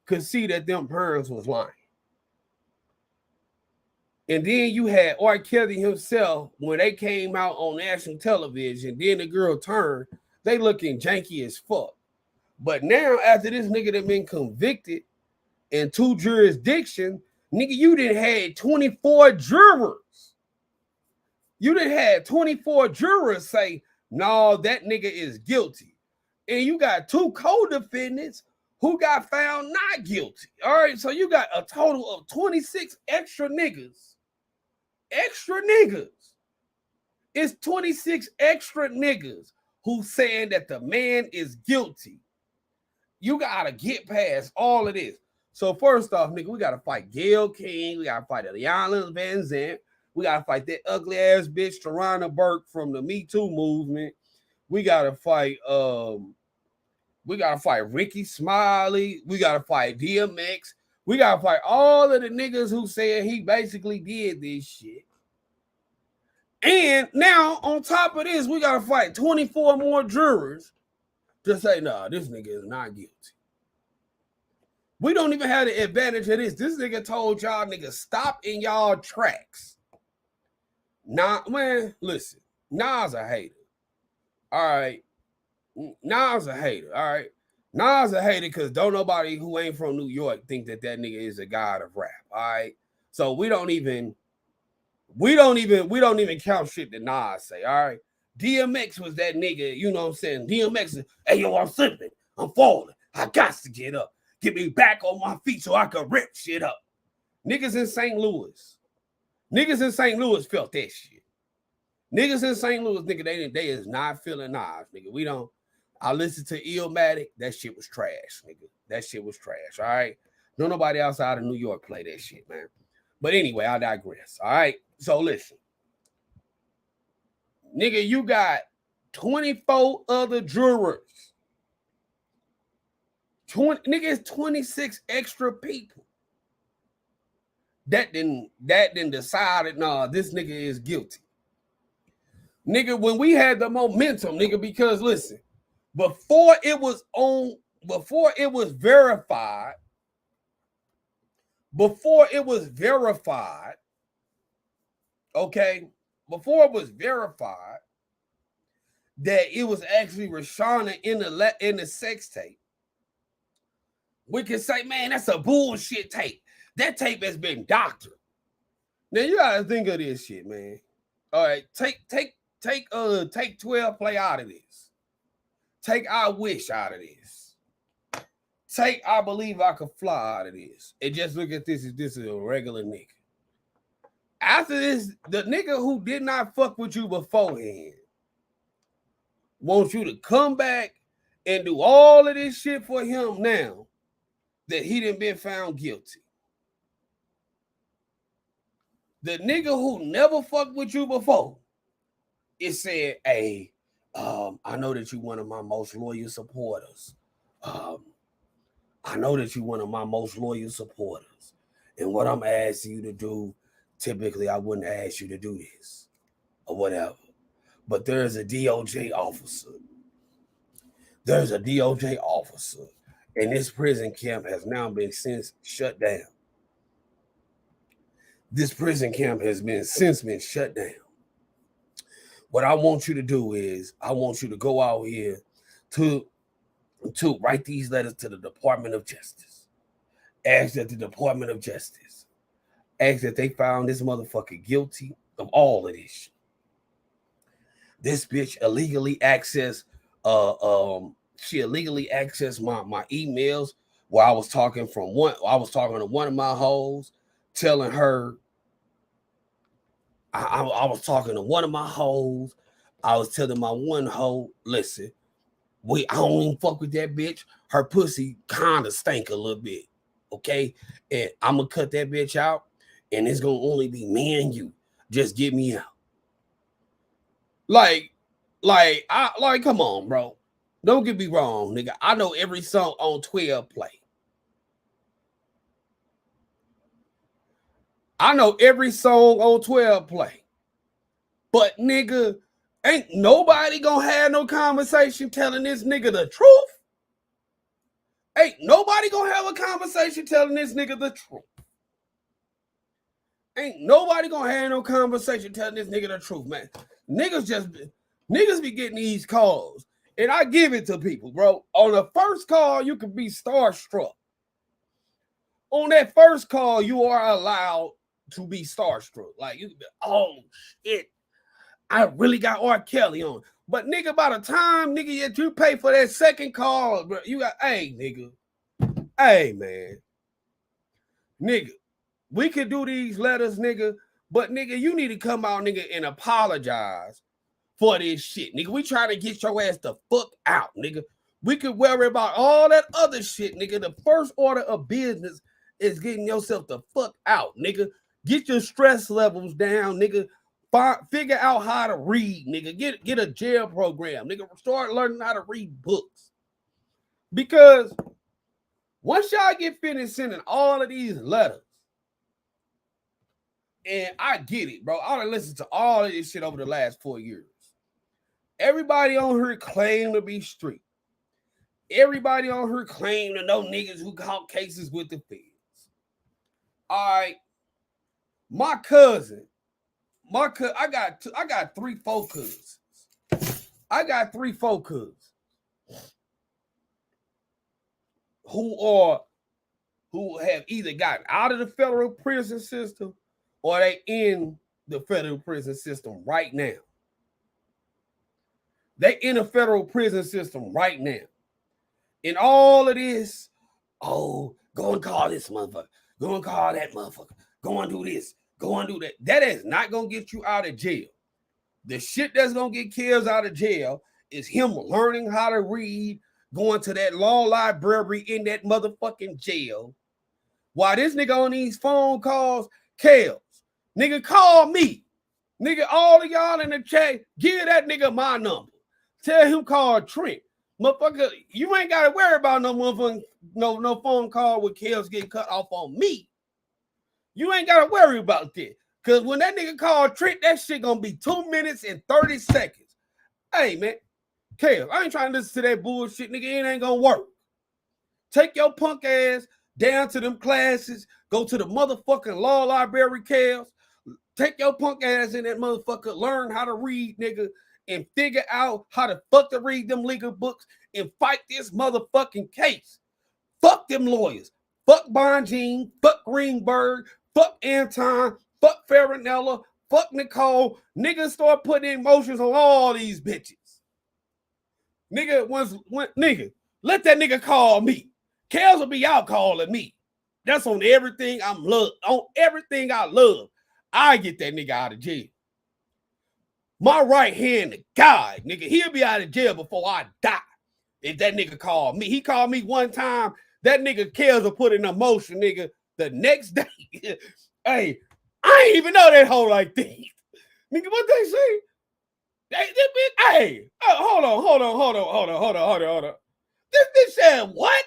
could see that them perms was lying. And then you had R. Kelly himself when they came out on national television. Then the girl turned, they looking janky as fuck. But now after this nigga that been convicted in 2 jurisdictions, nigga, you done had 24 jurors. You done had 24 jurors say, no, that nigga is guilty. And you got 2 co-defendants who got found not guilty. All right, so you got a total of 26 extra niggas. It's 26 extra niggas who saying that the man is guilty. You gotta get past all of this. So first off, nigga, we gotta fight Gayle King. We gotta fight Iyanla Vanzant. We gotta fight that ugly ass bitch Tarana Burke from the Me Too movement. We gotta fight Ricky Smiley. We gotta fight DMX. We gotta fight all of the niggas who said he basically did this shit. And now, on top of this, we gotta fight 24 more jurors to say, nah, this nigga is not guilty. We don't even have the advantage of this. This nigga told y'all niggas stop in y'all tracks. Nah, man, listen, Nas a hater. All right. Nas a hater, all right. Nas a hater because don't nobody who ain't from New York think that nigga is a god of rap, all right. So we don't even count shit that Nas say, all right. DMX was that nigga, you know what I'm saying? DMX is, hey yo, I'm slipping, I'm falling, I got to get up, get me back on my feet so I can rip shit up. Niggas in St. Louis felt that shit. Niggas in St. Louis, nigga, they is not feeling Nas, nigga. I listened to Illmatic. That shit was trash, nigga. That shit was trash, all right? Don't nobody outside of New York play that shit, man. But anyway, I digress, all right? So listen. Nigga, you got 24 other jurors. Nigga, it's 26 extra people that then decided, nah, this nigga is guilty. Nigga, when we had the momentum, nigga, because listen, before it was verified, okay, before it was verified that it was actually Rashana in the sex tape, we can say, man, that's a bullshit tape. That tape has been doctored. Now you gotta think of this shit, man. All right, take 12 play out of this. Take I Wish out of this. Take I Believe I Could Fly out of this. And just look at this as this is a regular nigga. After this, the nigga who did not fuck with you beforehand wants you to come back and do all of this shit for him now that he done been found guilty. The nigga who never fucked with you before, it said, hey, I know that you one of my most loyal supporters. I know that you one of my most loyal supporters. And what I'm asking you to do, typically I wouldn't ask you to do this or whatever. But there's a DOJ officer. There's a DOJ officer. And this prison camp has now been since shut down. This prison camp has been since been shut down. What I want you to do is I want you to go out here to write these letters to the Department of Justice. Ask that the Department of Justice, ask that they found this motherfucker guilty of all of this shit. This bitch illegally accessed she illegally accessed my emails while I was talking to one of my hoes, telling her I was talking to one of my hoes. I was telling my one hoe, listen, I don't even fuck with that bitch. Her pussy kind of stank a little bit, okay? And I'm gonna cut that bitch out, and it's gonna only be me and you. Just get me out. Come on, bro. Don't get me wrong, nigga. I know every song on 12 play. I know every song on 12 play. But nigga, ain't nobody gonna have no conversation telling this nigga the truth. Ain't nobody gonna have a conversation telling this nigga the truth. Ain't nobody gonna have no conversation telling this nigga the truth, man. Niggas be getting these calls. And I give it to people, bro. On the first call, you can be starstruck. On that first call, you are allowed to be starstruck. Like, you can be, oh, shit. I really got R. Kelly on. But, nigga, by the time, nigga, you pay for that second call, bro, you got, hey, nigga. Hey, man. Nigga, we could do these letters, nigga. But, nigga, you need to come out, nigga, and apologize for this shit, nigga. We trying to get your ass the fuck out, nigga. We could worry about all that other shit, nigga. The first order of business is getting yourself the fuck out, nigga. Get your stress levels down, nigga. Figure out how to read, nigga. Get a jail program, nigga. Start learning how to read books. Because once y'all get finished sending all of these letters, and I get it, bro. I done listened to all of this shit over the last 4 years. Everybody on here claim to be street. Everybody on her claim to know niggas who caught cases with the feds. All right. My cousin, I got 3 4 cousins. I got 3 4 cousins who have either gotten out of the federal prison system or they in the federal prison system right now. They in the federal prison system right now. And all of this, oh, go and call this motherfucker. Go and call that motherfucker. Go and do this. Go and do that. That is not going to get you out of jail. The shit that's going to get kids out of jail is him learning how to read, going to that law library in that motherfucking jail. While this nigga on these phone calls, Kels, nigga, call me. Nigga, all of y'all in the chat, give that nigga my number. Tell him call Trent. Motherfucker, you ain't got to worry about no motherfucking no phone call with Kels getting cut off on me. You ain't got to worry about that. Because when that nigga called Trent, that shit going to be 2 minutes and 30 seconds. Hey, man, Kels, I ain't trying to listen to that bullshit, nigga. It ain't going to work. Take your punk ass down to them classes. Go to the motherfucking law library, Kels. Take your punk ass in that motherfucker. Learn how to read, nigga. And figure out how to fuck to read them legal books and fight this motherfucking case. Fuck them lawyers. Fuck Bonjean. Fuck Greenberg. Fuck Anton. Fuck Farinella. Fuck Nicole. Niggas start putting emotions on all these bitches. Nigga, nigga, let that nigga call me. Kels will be out calling me. That's on everything I'm love. On everything I love. I get that nigga out of jail. My right hand to God, nigga, he'll be out of jail before I die. If that nigga called me. He called me one time. That nigga Kels will put in a motion, nigga, the next day. Hey, I ain't even know that hoe like this. Nigga, what they say? Hey, hold on. This bitch said what?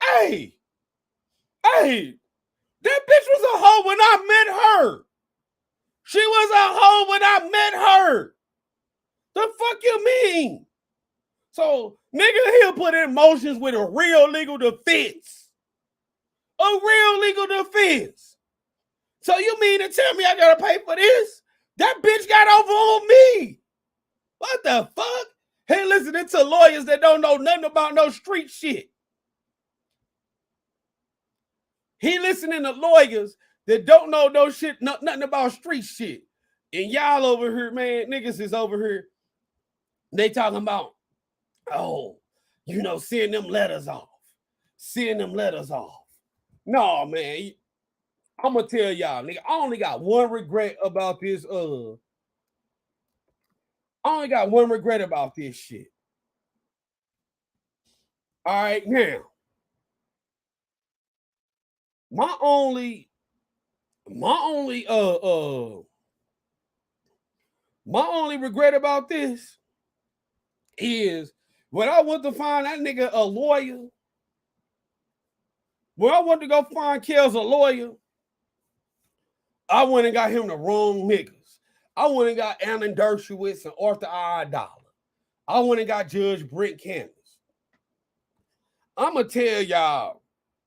Hey, that bitch was a hoe when I met her. She was a hoe when I met her. The fuck you mean? So, nigga, he'll put in motions with a real legal defense. A real legal defense. So you mean to tell me I gotta pay for this? That bitch got over on me. What the fuck? Hey, listening to lawyers that don't know nothing about no street shit. He listening to lawyers that don't know no shit, nothing about street shit. And y'all over here, man, niggas is over here. They talking about, oh, you know, send them letters off. Send them letters off. No, man. I'm gonna tell y'all, nigga, I only got one regret about this. I only got one regret about this shit. All right, now. My only regret about this is when I went to find that nigga a lawyer. When I went to go find Kels a lawyer, I went and got him the wrong niggas. I went and got Alan Dershowitz and Arthur I. Dollar. I went and got Judge Brent Candace. I'ma tell y'all,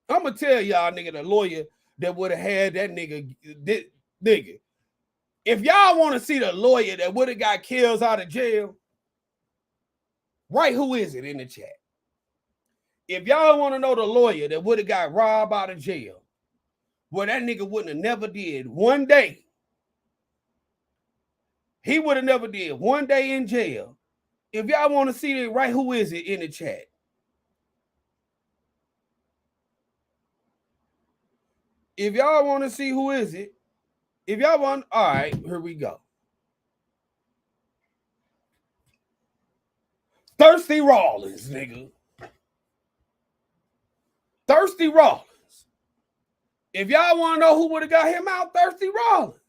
nigga, the lawyer that would have had that nigga. If y'all want to see the lawyer that would have got Kels out of jail, write who is it in the chat. If y'all want to know the lawyer that would have got robbed out of jail, well, that nigga wouldn't have never did one day. He would have never did one day in jail. If y'all want to see it, write who is it in the chat. If y'all want to see who is it, if y'all want, all right, here we go. Thirsty Rawlins, nigga. Thirsty Rawlins. If y'all want to know who would have got him out, Thirsty Rawlins.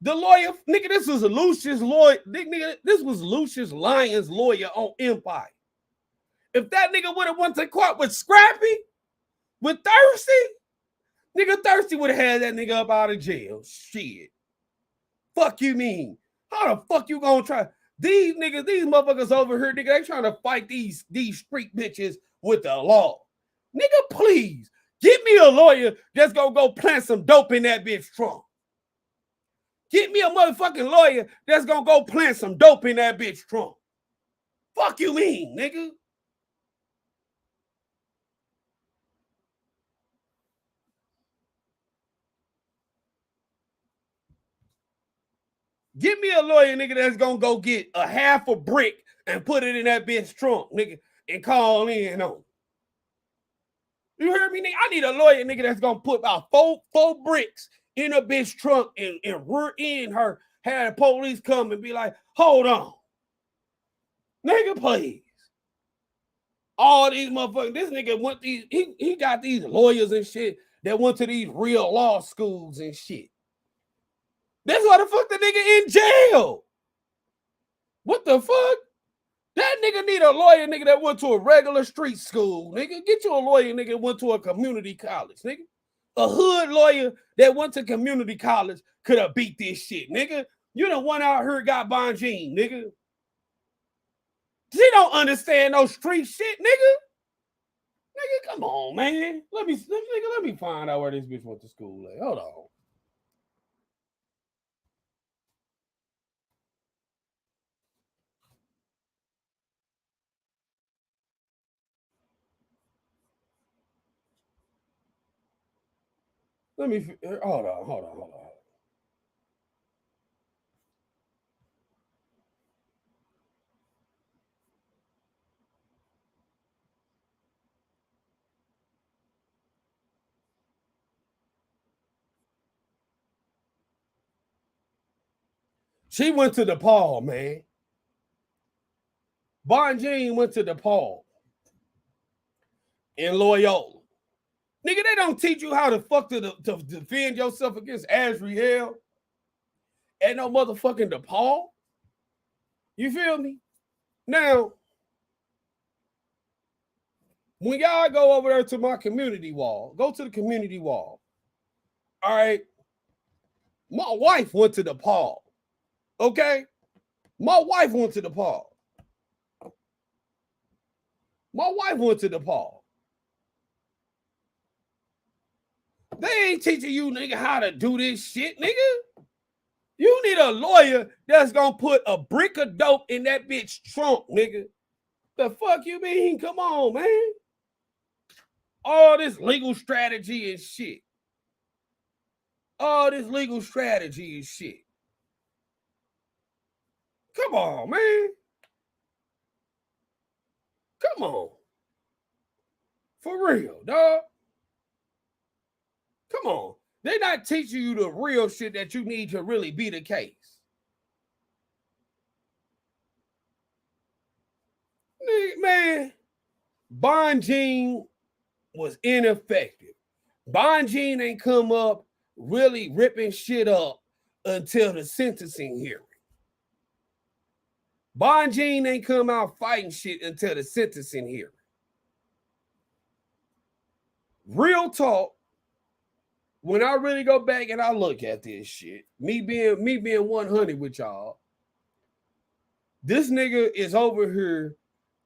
The lawyer, nigga, this was Lucius lawyer. Nigga, this was Lucius Lyons' lawyer on Empire. If that nigga would have went to court with Scrappy, with Thirsty, nigga, Thirsty would have had that nigga up out of jail. Shit. Fuck you mean? How the fuck you gonna try? These niggas, these motherfuckers over here, nigga, they trying to fight these street bitches with the law. Nigga, please, get me a lawyer that's gonna go plant some dope in that bitch trunk. Get me a motherfucking lawyer that's gonna go plant some dope in that bitch trunk. Fuck you mean, nigga? Get me a lawyer, nigga, that's gonna go get a half a brick and put it in that bitch trunk, nigga, and call in on. You heard me, nigga? I need a lawyer, nigga, that's gonna put about four bricks in a bitch trunk and rear end her, have the police come and be like, hold on. Nigga, please. All these motherfuckers, this nigga went these, he got these lawyers and shit that went to these real law schools and shit. That's why the fuck the nigga in jail. What the fuck? That nigga need a lawyer, nigga, that went to a regular street school, nigga. Get you a lawyer, nigga, went to a community college, nigga. A hood lawyer that went to community college could have beat this shit, nigga. You the one out here got Bonjean, nigga. She don't understand no street shit, nigga. Nigga, come on, man. Let me find out where this bitch went to school at. Hold on. Hold on. She went to DePaul, man. Bonjean went to DePaul in Loyola. Nigga, they don't teach you how to defend yourself against Azrael and no motherfucking DePaul. You feel me? Now, when y'all go over there to my community wall, go to the community wall. All right. My wife went to DePaul. Okay? My wife went to DePaul. My wife went to DePaul. They ain't teaching you, nigga, how to do this shit, nigga. You need a lawyer that's gonna put a brick of dope in that bitch trunk, nigga. The fuck you mean? Come on, man. All this legal strategy and shit. All this legal strategy and shit. Come on, man. Come on. For real, dog. Come on. They're not teaching you the real shit that you need to really be the case. Man, Bonjean was ineffective. Bonjean ain't come up really ripping shit up until the sentencing hearing. Bonjean ain't come out fighting shit until the sentencing hearing. Real talk, when I really go back and I look at this shit, me being 100 with y'all, this nigga is over here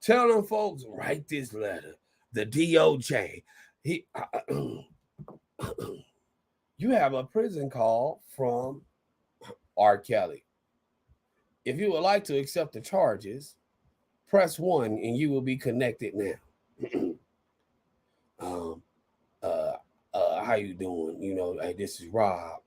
telling folks, write this letter. The DOJ. You have a prison call from R. Kelly. If you would like to accept the charges, press 1 and you will be connected now. How you doing? You know, hey, this is Rob.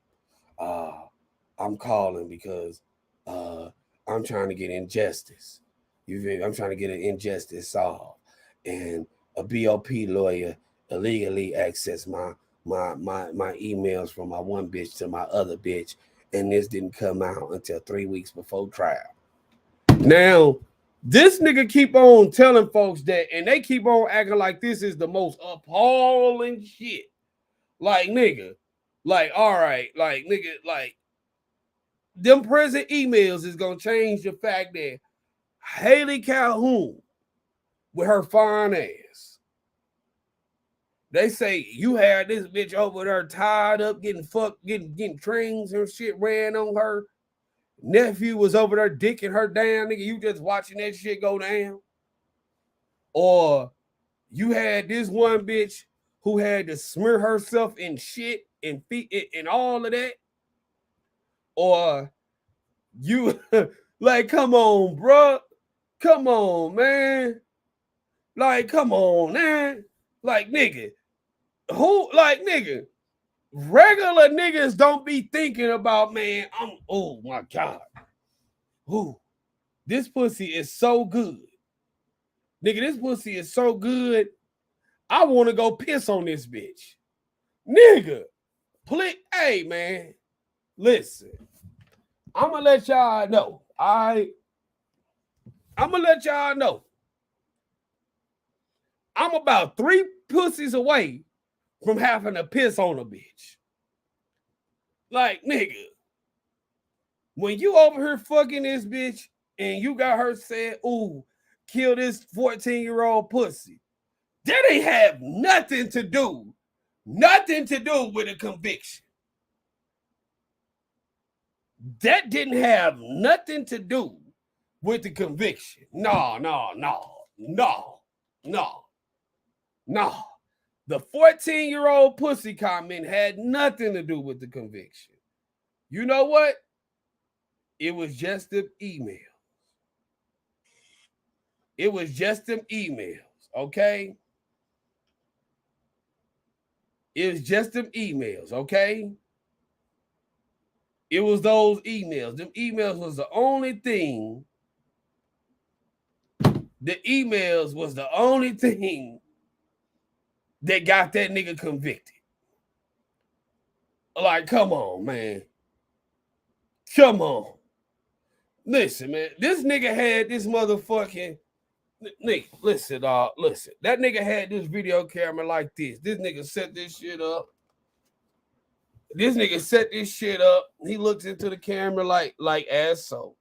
I'm calling because I'm trying to get injustice. I'm trying to get an injustice solved. And a BOP lawyer illegally accessed my emails from my one bitch to my other bitch, and this didn't come out until 3 weeks before trial. Now, this nigga keep on telling folks that, and they keep on acting like this is the most appalling shit. Like, nigga, like, all right, like, nigga, like, them prison emails is gonna change the fact that Haley Calhoun, with her fine ass, they say you had this bitch over there tied up, getting fucked, getting trains and shit ran on her. Nephew was over there dicking her down, nigga. You just watching that shit go down. Or you had this one bitch who had to smear herself in shit and feet and all of that. Or you like, come on, bro. Come on, man. Like, come on, man. Like, nigga. Who, like, nigga, regular niggas don't be thinking about, man, oh my God. Ooh, this pussy is so good. Nigga, this pussy is so good. I want to go piss on this bitch. Nigga, please, hey, man, listen. I'm going to let y'all know. I'm going to let y'all know. I'm about 3 pussies away from having to piss on a bitch. Like, nigga, when you over here fucking this bitch and you got her said, ooh, kill this 14-year-old pussy, that ain't have nothing to do with a conviction. That didn't have nothing to do with the conviction. No. The 14-year-old pussy comment had nothing to do with the conviction. You know what? It was just them emails. It was just them emails, okay? It was just them emails, okay? It was those emails. Them emails was the only thing. The emails was the only thing that got that nigga convicted. Like, come on, man. Come on. Listen, man. This nigga had this motherfucking Nigga, listen, listen. That nigga had this video camera like this. This nigga set this shit up. This nigga set this shit up. He looks into the camera like ass so.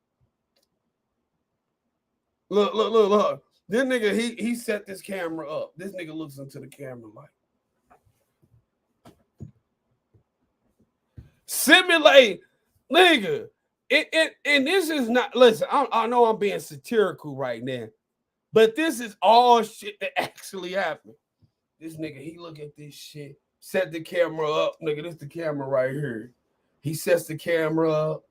Look. This nigga, he set this camera up. This nigga looks into the camera like. Simulate, nigga. And this is not, listen, I know I'm being satirical right now, but this is all shit that actually happened. This nigga, he look at this shit, set the camera up. Nigga, this the camera right here. He sets the camera up.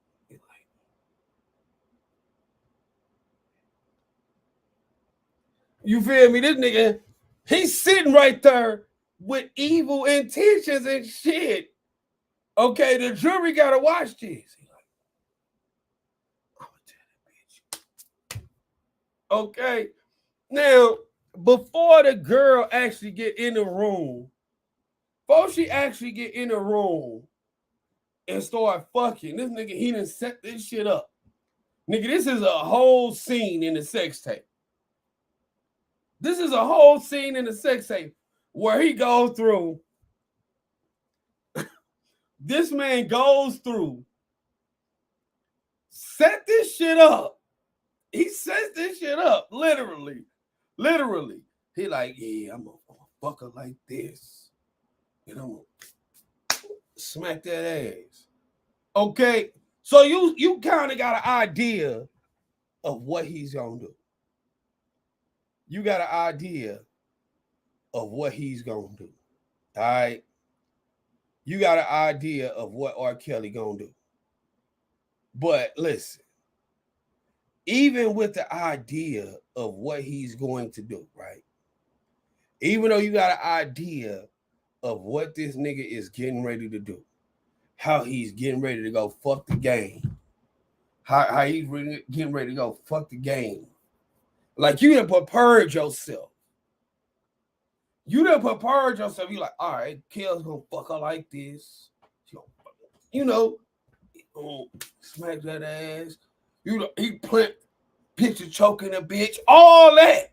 You feel me? This nigga, he's sitting right there with evil intentions and shit. Okay, the jury gotta watch this. He like, I'm gonna tell that bitch. Okay, now before the girl actually get in the room, before she actually get in the room and start fucking, this nigga, he done set this shit up. Nigga, this is a whole scene in the sex tape. This is a whole scene in the sex tape where he goes through. This man goes through, set this shit up. He sets this shit up, literally. He like, yeah, I'm gonna fuck her like this. And I'm gonna smack that ass. Okay, so you kind of got an idea of what he's gonna do. You got an idea of what he's gonna do. All right. You got an idea of what R. Kelly gonna do. But listen, even with the idea of what he's going to do, right? Even though you got an idea of what this nigga is getting ready to do, how he's getting ready to go fuck the game, how he's getting ready to go fuck the game. Like you done prepared yourself. You done prepared yourself. You like, all right, Kel's gonna fuck her like this. She gonna fuck her. You know, smack that ass. You know, he plant picture choking a bitch. All that.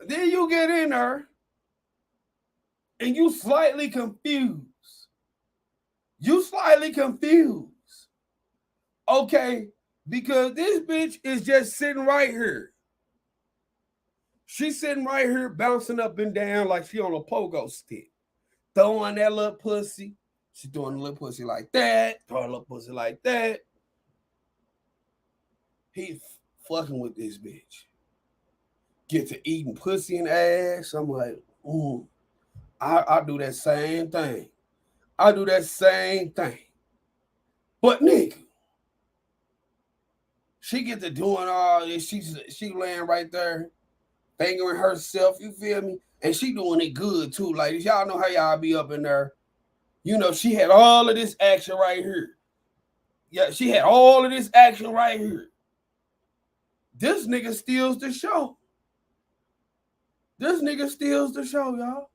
Then you get in there and you slightly confused. Okay, because this bitch is just sitting right here. She's sitting right here bouncing up and down like she on a pogo stick. Throwing that little pussy. She's doing a little pussy like that. Throwing a little pussy like that. He's fucking with this bitch. Get to eating pussy and ass. I'm like, I do that same thing. But nigga, she get to doing all this. She laying right there, fingering herself. You feel me? And she doing it good too. Ladies, y'all know how y'all be up in there. You know, she had all of this action right here. Yeah, she had all of this action right here. This nigga steals the show. Y'all.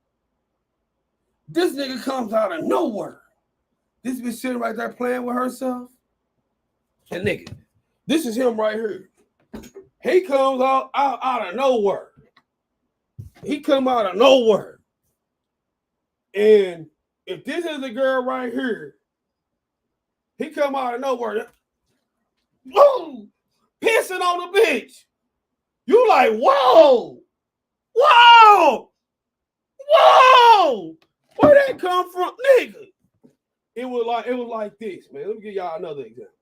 This nigga comes out of nowhere. This bitch sitting right there playing with herself. And nigga, this is him right here. He comes out of nowhere. And if this is a girl right here, he come out of nowhere. Boom! Pissing on the bitch. You like, whoa! Where that come from, nigga? It was like this, man. Let me give y'all another example.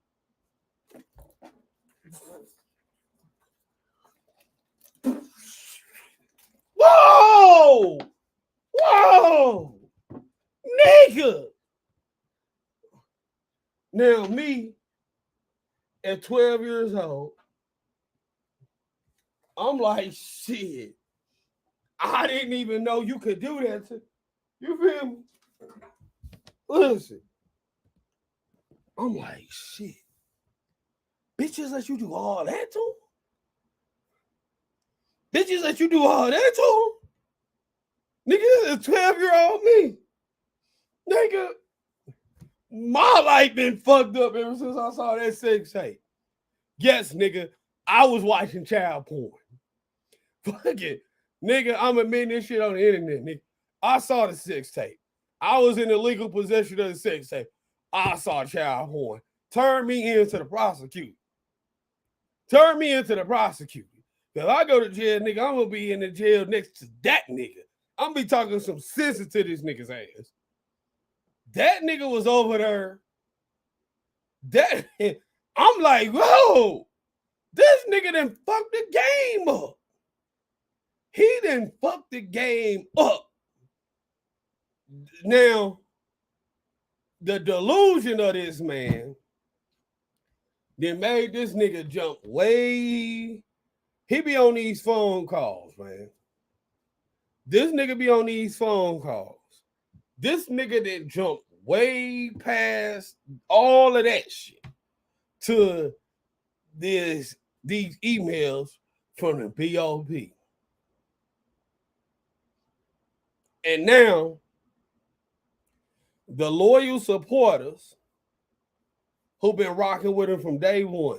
Whoa! Nigga! Now me, at 12 years old, I'm like, shit. I didn't even know you could do that. You feel me? Listen. I'm like, shit. Bitches let you do all that to them? Nigga, this is 12-year-old me. Nigga, my life been fucked up ever since I saw that sex tape. Yes, nigga, I was watching child porn. Fuck it. Nigga, I'm admitting this shit on the internet, nigga. I saw the sex tape. I was in illegal possession of the sex tape. I saw child porn. Turn me into the prosecutor. Turn me into the prosecutor. If I go to jail, nigga, I'm gonna be in the jail next to that nigga. I'm gonna be talking some sense to this nigga's ass. That nigga was over there. That I'm like, whoa, this nigga done fucked the game up. He done fucked the game up. Now, the delusion of this man that made this nigga jump way. He be on these phone calls, man. This nigga be on these phone calls. This nigga that jumped way past all of that shit to these emails from the BOP. And now, the loyal supporters who've been rocking with him from day one,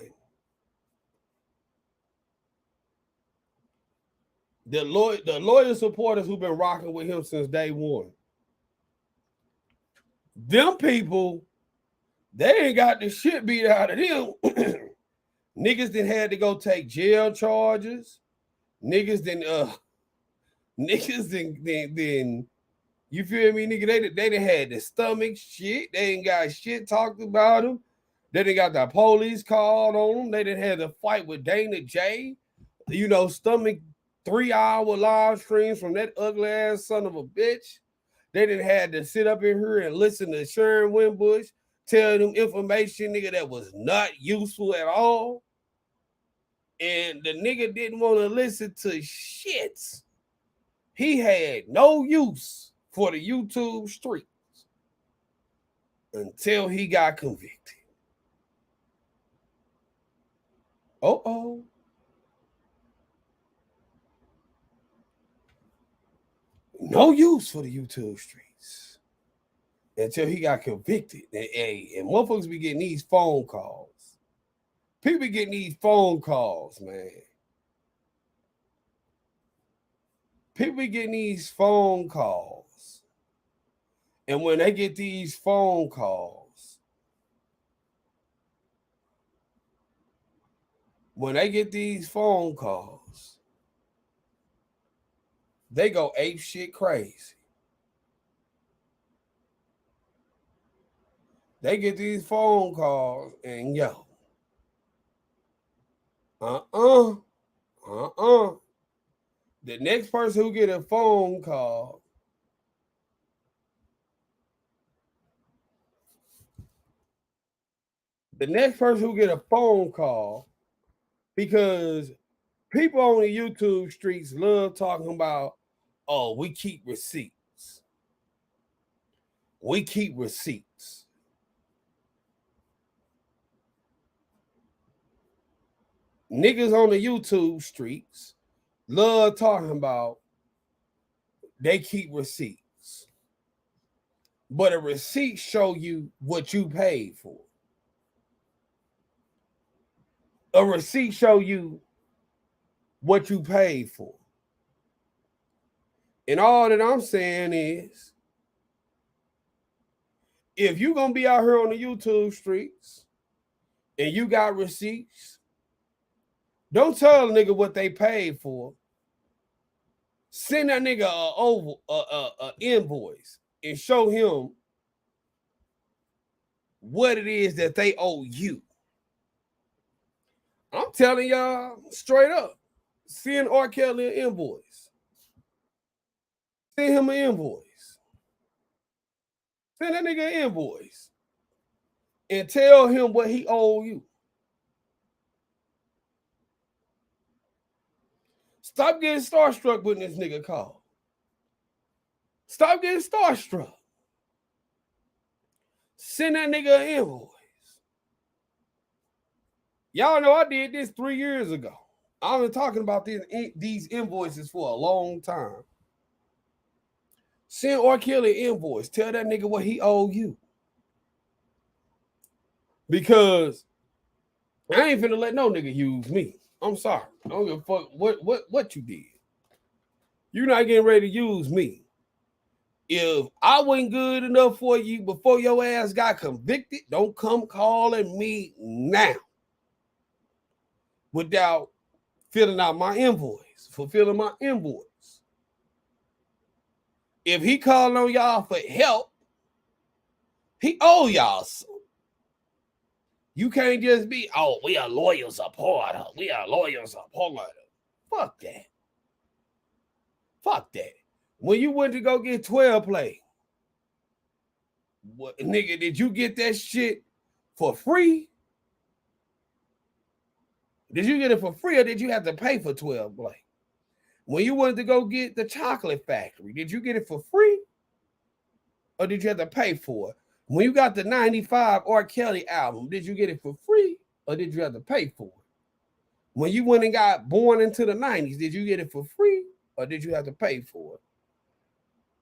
the loyal supporters who've been rocking with him since day one, them people, they ain't got the shit beat out of them. Niggas done had to go take jail charges. Niggas done, you feel me, nigga? They done had the stomach shit. They ain't got shit talked about them. They done got the police called on them. They done had to fight with Dana J. You know, stomach 3-hour live streams from that ugly ass son of a bitch. They done had to sit up in here and listen to Sharon Winbush tell them information, nigga, that was not useful at all. And the nigga didn't want to listen to shit. He had no use for the YouTube streets until he got convicted. Uh-oh. No use for the YouTube streets until he got convicted. And motherfuckers be getting these phone calls. People be getting these phone calls, man. People be getting these phone calls. And when they get these phone calls, they go ape shit crazy. They get these phone calls and yo, the next person who get a phone call, because people on the YouTube streets love talking about, oh, we keep receipts. We keep receipts. Niggas on the YouTube streets love talking about they keep receipts. But a receipt show you what you paid for. A receipt show you what you paid for. And all that I'm saying is, if you're going to be out here on the YouTube streets and you got receipts, don't tell a nigga what they paid for. Send that nigga a invoice and show him what it is that they owe you. I'm telling y'all straight up, send R. Kelly an invoice. Send him an invoice. Send that nigga an invoice and tell him what he owe you. Stop getting starstruck when this nigga call. Stop getting starstruck. Send that nigga an invoice. Y'all know I did this 3 years ago. I've been talking about these invoices for a long time. Send R. Kelly an invoice. Tell that nigga what he owe you. Because I ain't finna let no nigga use me. I'm sorry. I don't give a fuck what you did. You're not getting ready to use me. If I wasn't good enough for you before your ass got convicted, don't come calling me now without filling out my invoice, fulfilling my invoice. If he calling on y'all for help, he owe y'all some. You can't just be, oh, we are loyal supporter. We are loyal supporter. Fuck that. Fuck that. When you went to go get 12 play, what, nigga, did you get that shit for free? Did you get it for free or did you have to pay for 12 play? When you wanted to go get the Chocolate Factory, did you get it for free or did you have to pay for it? When you got the 95 R. Kelly album, did you get it for free or did you have to pay for it? When you went and got Born into the 90s, did you get it for free or did you have to pay for it?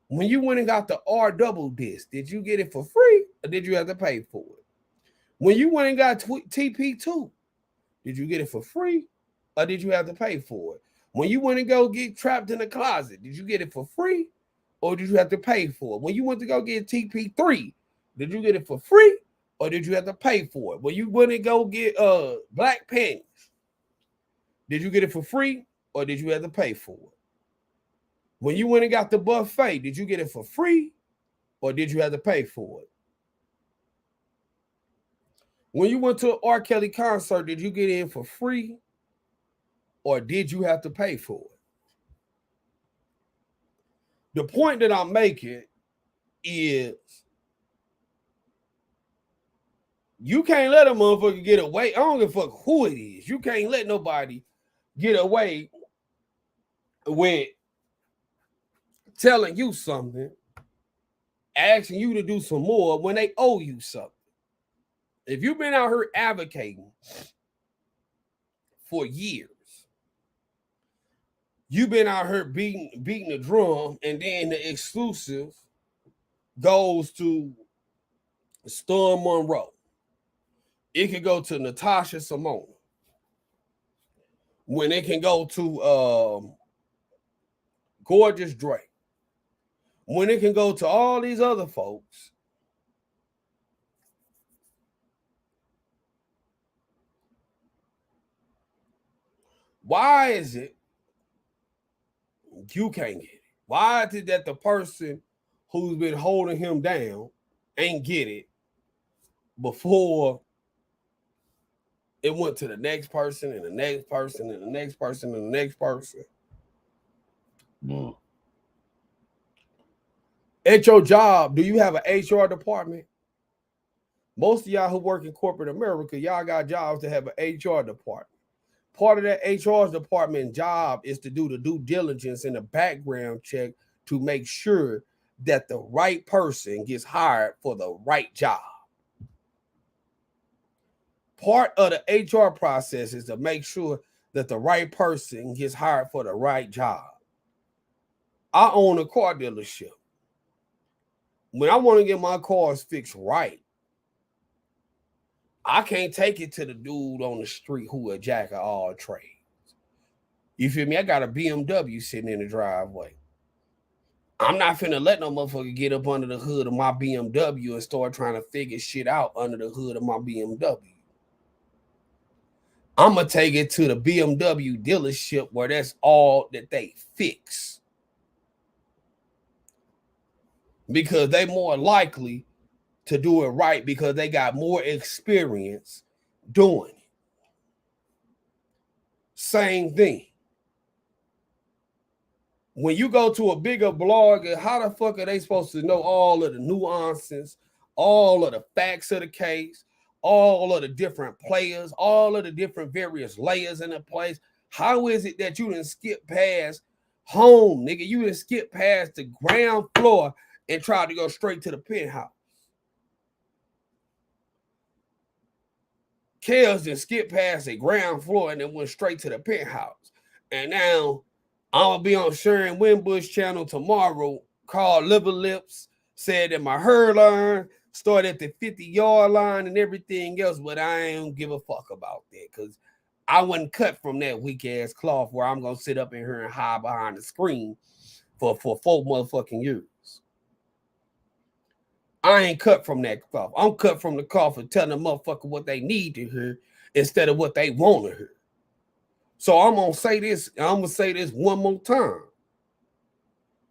When you went and got the R double disc, did you get it for free or did you have to pay for it? When you went and got TP2, did you get it for free or did you have to pay for it? When you went and go get Trapped in the Closet, did you get it for free or did you have to pay for it? When you went to go get TP3, did you get it for free or did you have to pay for it? When you went and go get Black Panties, did you get it for free or did you have to pay for it? When you went and got the buffet, did you get it for free or did you have to pay for it? When you went to an R. Kelly concert, did you get in for free or did you have to pay for it? The point that I'm making is you can't let a motherfucker get away. I don't give a fuck who it is. You can't let nobody get away with telling you something, asking you to do some more when they owe you something. If you've been out here advocating for years, you've been out here beating the drum, and then the exclusive goes to Storm Monroe. It can go to Natasha Simone. When it can go to Gorgeous Drake. When it can go to all these other folks. Why is it you can't get it? Why is it that the person who's been holding him down ain't get it before it went to the next person and the next person and the next person and the next person? At your job, do you have an HR department? Most of y'all who work in corporate America, y'all got jobs to have an HR department. Part of that HR department job is to do the due diligence and the background check to make sure that the right person gets hired for the right job. Part of the HR process is to make sure that the right person gets hired for the right job. I own a car dealership. When I want to get my cars fixed right, I can't take it to the dude on the street who a jack of all trades. You feel me? I got a BMW sitting in the driveway. I'm not finna let no motherfucker get up under the hood of my BMW and start trying to figure shit out under the hood of my BMW. I'm going to take it to the BMW dealership where that's all that they fix. Because they more likely to do it right because they got more experience doing it. Same thing. When you go to a bigger blogger, how the fuck are they supposed to know all of the nuances, all of the facts of the case, all of the different players, all of the different various layers in the place? How is it that you didn't skip past home, nigga? You didn't skip past the ground floor and try to go straight to the penthouse. Kels didn't skip past the ground floor and then went straight to the penthouse. And now I'm going to be on Sharon Winbush channel tomorrow called Liver Lips, said that my hairline started at the 50-yard line and everything else, but I ain't give a fuck about that because I wasn't cut from that weak ass cloth where I'm gonna sit up in here and hide behind the screen for 4 motherfucking years. I ain't cut from that cloth. I'm cut from the cloth and telling the motherfucker what they need to hear instead of what they want to hear. So I'm gonna say this. I'm gonna say this one more time.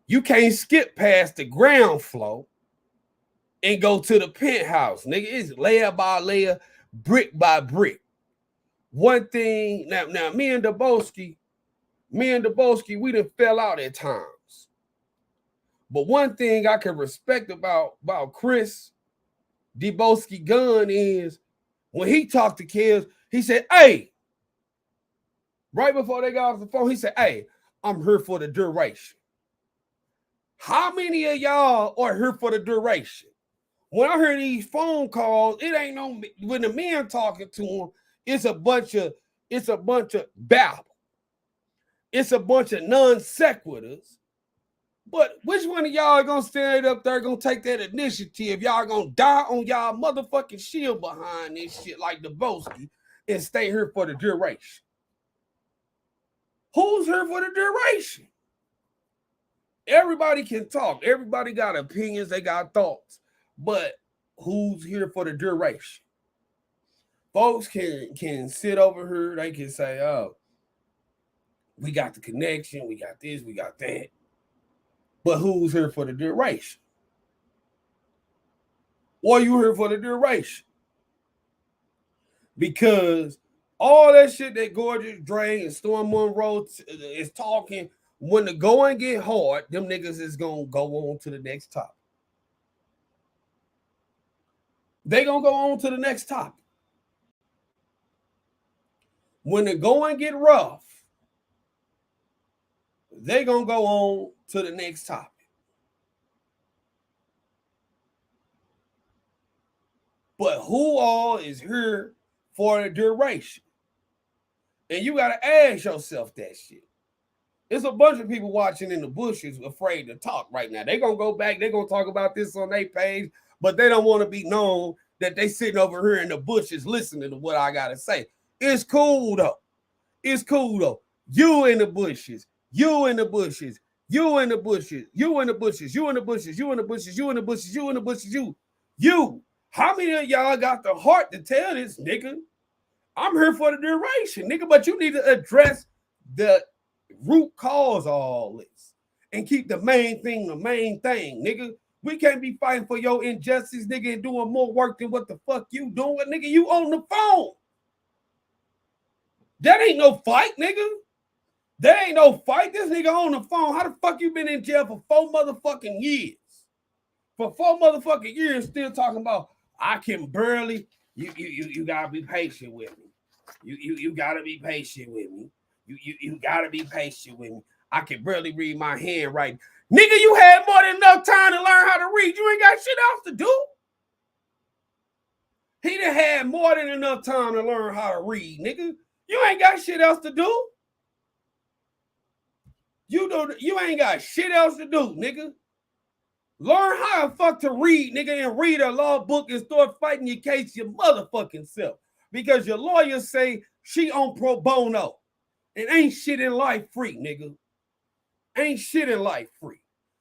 You can't skip past the ground floor and go to the penthouse, nigga. It's layer by layer, brick by brick. One thing now, me and Dubowski, we done fell out at times. But one thing I can respect about Chris Dubowski Gunn is when he talked to kids, he said, hey, right before they got off the phone, he said, hey, I'm here for the duration. How many of y'all are here for the duration? When I hear these phone calls, it ain't no, when the men talking to them, it's a bunch of babble. It's a bunch of non sequiturs. But which one of y'all gonna stand up there, gonna take that initiative? Y'all gonna die on y'all motherfucking shield behind this shit like Dubowski and stay here for the duration? Who's here for the duration? Everybody can talk. Everybody got opinions. They got thoughts. But who's here for the duration? Folks can sit over here. They can say, oh, we got the connection. We got this. We got that. But who's here for the duration? Or you here for the duration? Because all that shit that Gorgeous Dre and Storm Monroe is talking, when the going get hard, them niggas is going to go on to the next topic. They going to go on to the next topic. When the going get rough, they going to go on to the next topic. But who all is here for the duration? And you got to ask yourself that shit. There's a bunch of people watching in the bushes afraid to talk right now. They're going to go back. They're going to talk about this on their page, but they don't want to be known that they sitting over here in the bushes listening to what I got to say. It's cool, though. It's cool, though. You in the bushes. You in the bushes. You in the bushes. You in the bushes. You in the bushes. You in the bushes. You in the bushes. You in the bushes. You. How many of y'all got the heart to tell this, nigga? I'm here for the duration, nigga, but you need to address the root cause of all this and keep the main thing, nigga. We can't be fighting for your injustice, nigga, and doing more work than what the fuck you doing, nigga. You on the phone. That ain't no fight, nigga. That ain't no fight. This nigga on the phone. How the fuck you been in jail for 4 motherfucking years? For 4 motherfucking years, still talking about, I can barely, you gotta be patient with me. You gotta be patient with me. You gotta be patient with me. I can barely read my handwriting. Nigga, you had more than enough time to learn how to read. You ain't got shit else to do. He done had more than enough time to learn how to read, nigga. You ain't got shit else to do. You ain't got shit else to do, nigga. Learn how the fuck to read, nigga, and read a law book and start fighting your case your motherfucking self. Because your lawyers say she on pro bono. And ain't shit in life free, nigga. Ain't shit in life free.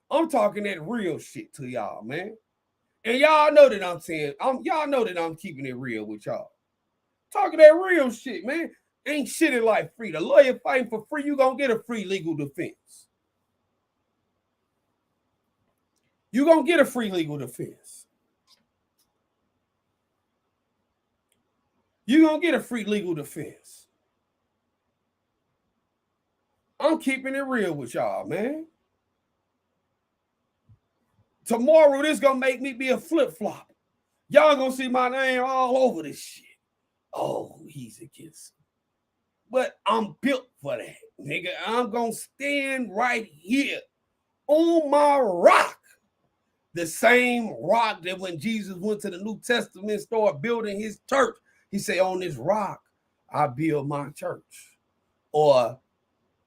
I'm talking that real shit to y'all, man. And y'all know that I'm saying, y'all know that I'm keeping it real with y'all. Talking that real shit, man. Ain't shit in life free. The lawyer fighting for free, you gonna get a free legal defense. You gonna get a free legal defense. You gonna get a free legal defense. I'm keeping it real with y'all, man. Tomorrow, this gonna make me be a flip-flop. Y'all gonna see my name all over this shit. Oh, he's against me. But I'm built for that, nigga. I'm gonna stand right here on my rock. The same rock that when Jesus went to the New Testament and started building his church, he said, on this rock, I build my church. Or,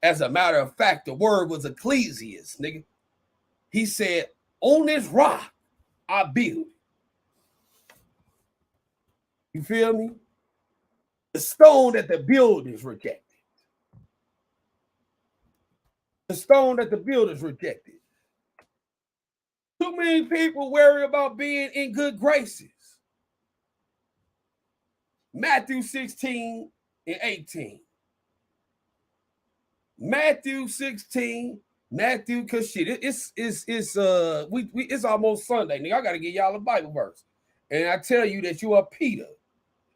as a matter of fact, the word was ecclesias, nigga. He said, on this rock, I build. You feel me? The stone that the builders rejected. The stone that the builders rejected. Too many people worry about being in good graces. Matthew 16 and 18. Matthew 16, Matthew, cause shit, it's almost Sunday. Nigga, I gotta give y'all a Bible verse. And I tell you that you are Peter.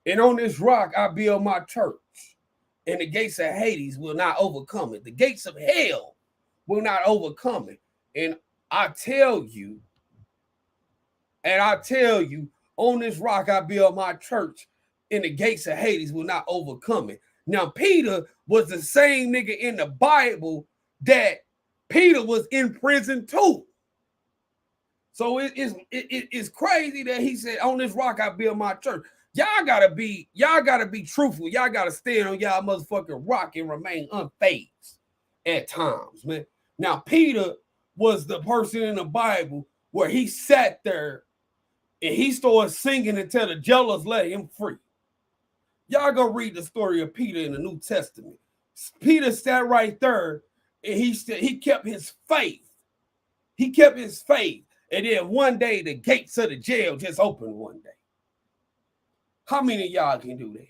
And on this rock I build my church. And the gates of Hades will not overcome it. The gates of hell will not overcome it. And I tell you, on this rock I build my church, and the gates of Hades will not overcome it. Now, Peter was the same nigga in the Bible that Peter was in prison too. So it's crazy that he said, on this rock I build my church. Y'all gotta be truthful. Y'all gotta stand on y'all motherfucking rock and remain unfazed at times, man. Now, Peter was the person in the Bible where he sat there and he started singing until the jailers let him free. Y'all go read the story of Peter in the New Testament. Peter sat right there and he kept his faith. He kept his faith. And then one day the gates of the jail just opened one day. How many of y'all can do that?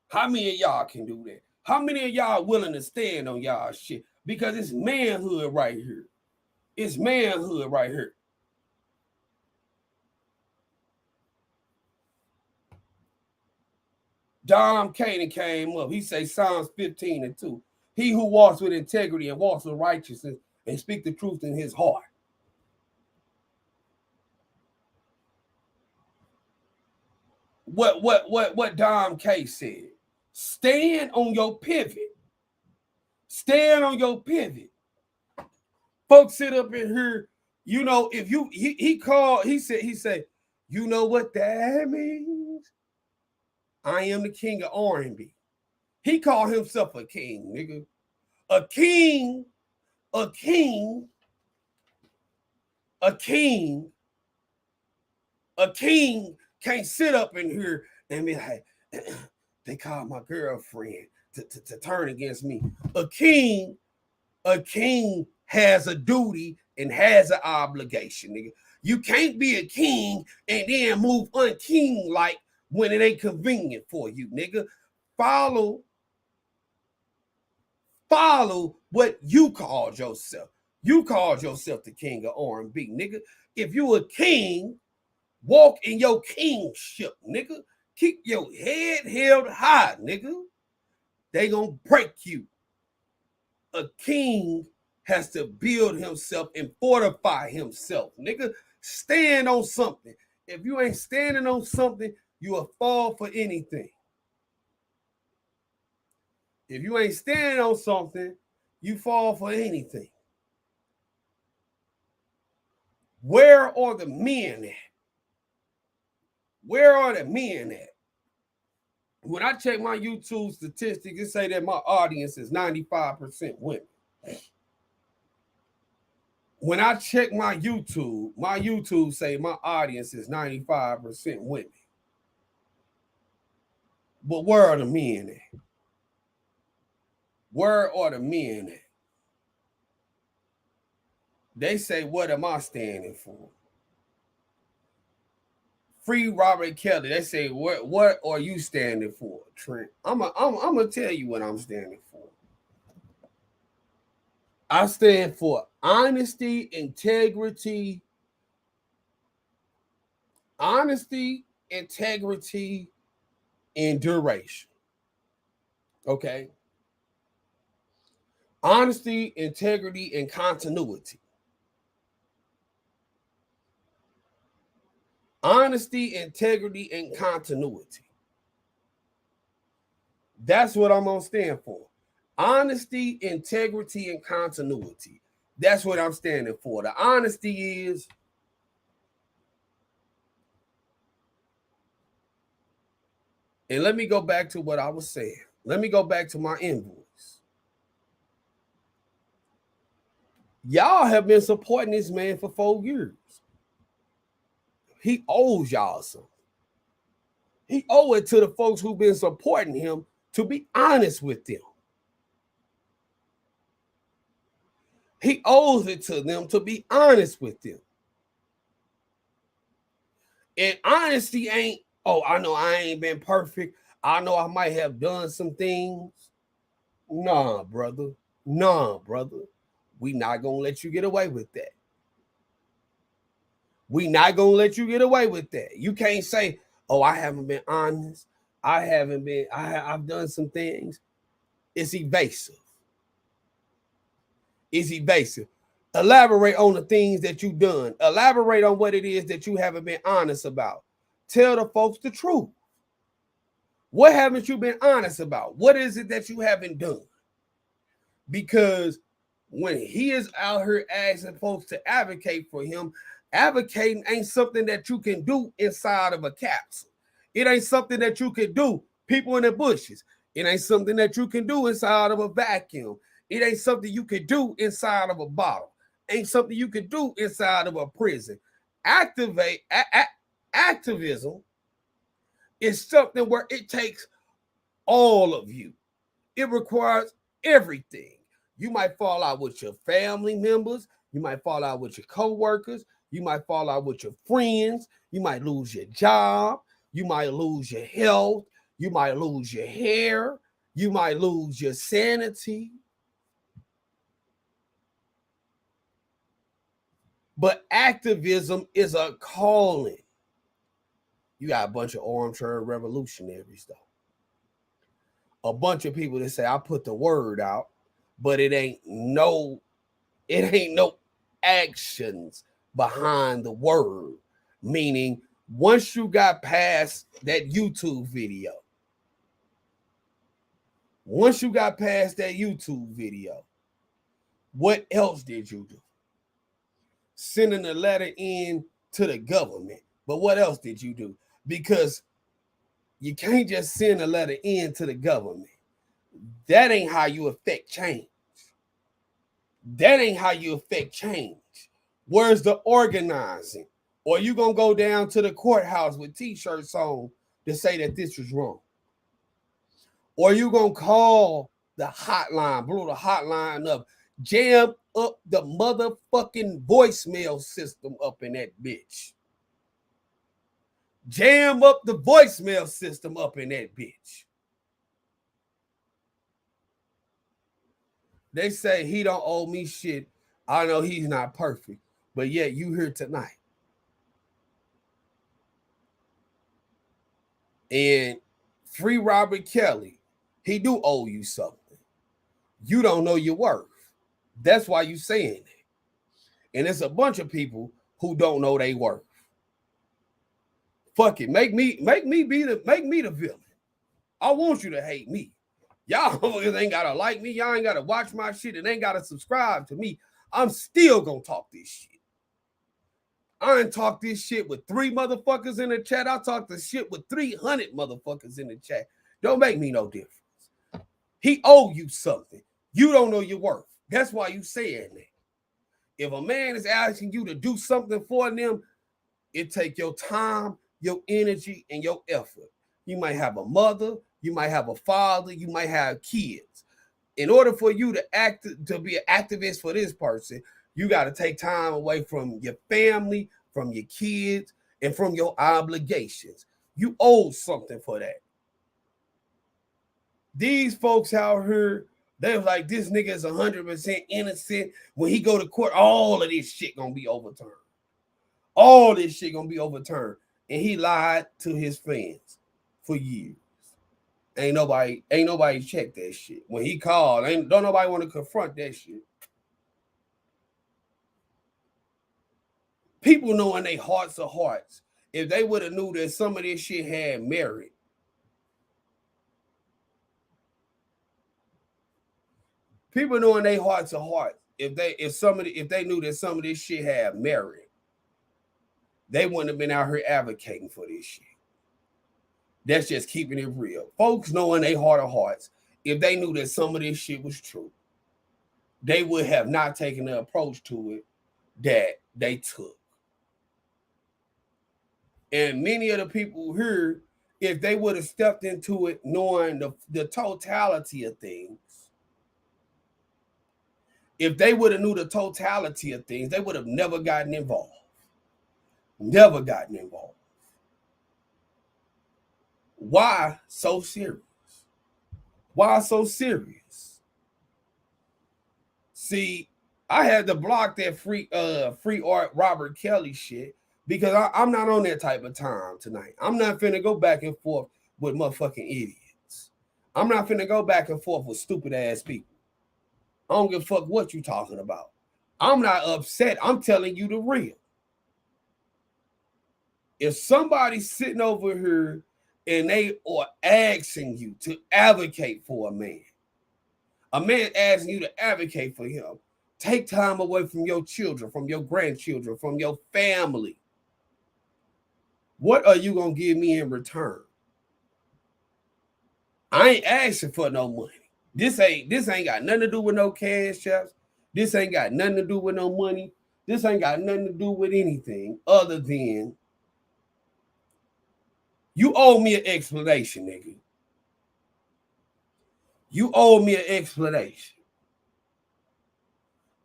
How many of y'all can do that? How many of y'all willing to stand on y'all shit? Because it's manhood right here. It's manhood right here. Dom Canaan came up. He say Psalms 15 and 2. He who walks with integrity and walks with righteousness and speak the truth in his heart. What Dom K said. Stand on your pivot. Stand on your pivot. Folks sit up in here, you know, if you he said, you know what that means? I am the king of R&B. He called himself a king, nigga. A king can't sit up in here and be like, they called my girlfriend to turn against me. A king has a duty and has an obligation, nigga. You can't be a king and then move unking-like when it ain't convenient for you, nigga. Follow what you called yourself. You called yourself the king of R&B, nigga. If you a king, walk in your kingship, nigga. Keep your head held high, nigga. They gonna break you. A king has to build himself and fortify himself, nigga. Stand on something. If you ain't standing on something, you will fall for anything. If you ain't standing on something, you fall for anything. Where are the men at? Where are the men at? When I check my YouTube statistics, it say that my audience is 95% women. When I check my YouTube say my audience is 95% women. But where are the men at? Where are the men at? They say, what am I standing for? Free Robert Kelly. They say, what are you standing for, Trent? I'm gonna tell you what I'm standing for. I stand for honesty, integrity, and duration. Okay. Honesty, integrity, and continuity. Honesty, integrity, and continuity. That's what I'm gonna stand for. Honesty, integrity, and continuity. That's what I'm standing for. The honesty is and let me go back to what I was saying. Let me go back to my invoice. Y'all have been supporting this man for 4 years. He owes y'all something. He owe it to the folks who've been supporting him to be honest with them. He owes it to them to be honest with them. And honesty ain't, oh, I know I ain't been perfect. I know I might have done some things. Nah, brother. We not gonna let you get away with that. We not gonna let you get away with that. You can't say, oh, I haven't been honest. I've done some things. It's evasive. It's evasive. Elaborate on the things that you've done. Elaborate on what it is that you haven't been honest about. Tell the folks the truth. What haven't you been honest about? What is it that you haven't done? Because when he is out here asking folks to advocate for him, advocating ain't something that you can do inside of a capsule. It ain't something that you can do, people in the bushes. It ain't something that you can do inside of a vacuum. It ain't something you can do inside of a bottle. Ain't something you can do inside of a prison. Activism is something where it takes all of you. It requires everything. You might fall out with your family members. You might fall out with your coworkers. You might fall out with your friends. You might lose your job. You might lose your health. You might lose your hair. You might lose your sanity. But activism is a calling. You got a bunch of armchair revolutionaries, though. A bunch of people that say, I put the word out, but it ain't no actions behind the word. Meaning, once you got past that YouTube video, what else did you do? Sending a letter in to the government. But what else did you do? Because you can't just send a letter in to the government. That ain't how you affect change. Where's the organizing? Or you gonna go down to the courthouse with t-shirts on to say that this was wrong? Or you gonna call the hotline, blow the hotline up, jam up the motherfucking voicemail system up in that bitch. Jam up the voicemail system up in that bitch. They say he don't owe me shit. I know he's not perfect, but yet you here tonight. And free Robert Kelly, he do owe you something. You don't know your worth. That's why you saying it. And it's a bunch of people who don't know their worth. Fuck it. Make me the villain. I want you to hate me. Y'all ain't gotta like me. Y'all ain't gotta watch my shit and ain't gotta subscribe to me. I'm still gonna talk this shit. I ain't talk this shit with 3 motherfuckers in the chat. I talk this shit with 300 motherfuckers in the chat. Don't make me no difference. He owe you something. You don't know your worth. That's why you saying that. If a man is asking you to do something for them, it take your time, your energy, and your effort. You might have a mother, you might have a father, you might have kids. In order for you to be an activist for this person, you got to take time away from your family, from your kids, and from your obligations. You owe something for that. These folks out here, they're like, this nigga is 100% innocent. When he go to court, all of this shit gonna be overturned. All this shit gonna be overturned. And he lied to his fans for years. Ain't nobody checked that shit. When he called, don't nobody want to confront that shit. People know in their hearts of hearts, if they would have knew that some of this shit had merit, people know in their hearts of hearts, if they knew that some of this shit had merit, they wouldn't have been out here advocating for this shit. That's just keeping it real. Folks know in their heart of hearts, if they knew that some of this shit was true, they would have not taken the approach to it that they took. And many of the people here if they would have stepped into it knowing the totality of things, if they would have knew the totality of things, they would have never gotten involved. Never gotten involved. Why so serious? Why so serious? See, I had to block that free art Robert Kelly shit because I'm not on that type of time tonight. I'm not finna go back and forth with motherfucking idiots. I'm not finna go back and forth with stupid ass people. I don't give a fuck what you talking about. I'm not upset. I'm telling you the real. If somebody's sitting over here and they are asking you to advocate for a man asking you to advocate for him, take time away from your children, from your grandchildren, from your family. What are you gonna give me in return? I ain't asking for no money. This ain't got nothing to do with no cash apps. This ain't got nothing to do with no money. This ain't got nothing to do with anything other than you owe me an explanation, nigga. You owe me an explanation.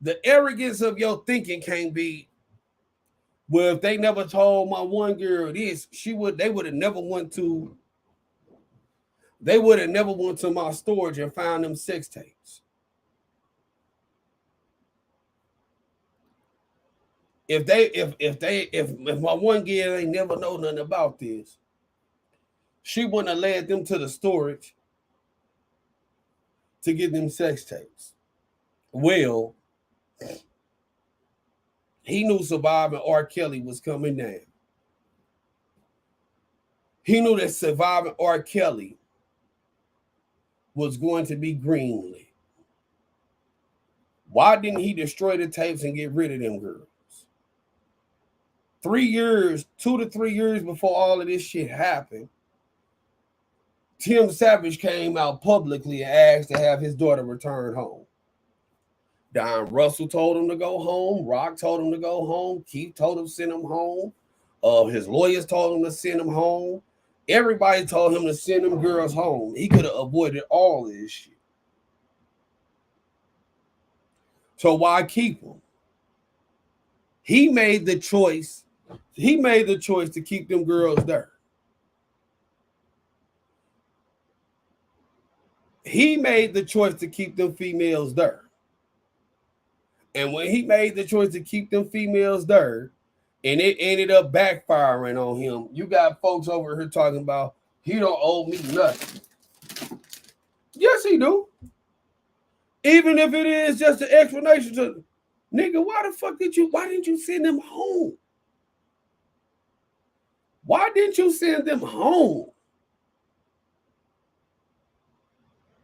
The arrogance of your thinking can't be, well, if they never told my one girl this, they would have never went to my storage and found them sex tapes. If my one girl ain't never know nothing about this, she wouldn't have led them to the storage to get them sex tapes. Well, he knew surviving R. Kelly was coming down. He knew that surviving R. Kelly was going to be greenlit. Why didn't he destroy the tapes and get rid of them girls? 2 to 3 years before all of this shit happened, Tim Savage came out publicly and asked to have his daughter return home. Don Russell told him to go home. Rock told him to go home. Keith told him to send him home. His lawyers told him to send him home. Everybody told him to send them girls home. He could have avoided all this shit. So why keep them? He made the choice. He made the choice to keep them girls there. He made the choice to keep them females there. And when he made the choice to keep them females there, and it ended up backfiring on him, you got folks over here talking about he don't owe me nothing. Yes, he do. Even if it is just an explanation to, nigga, why didn't you send them home? Why didn't you send them home?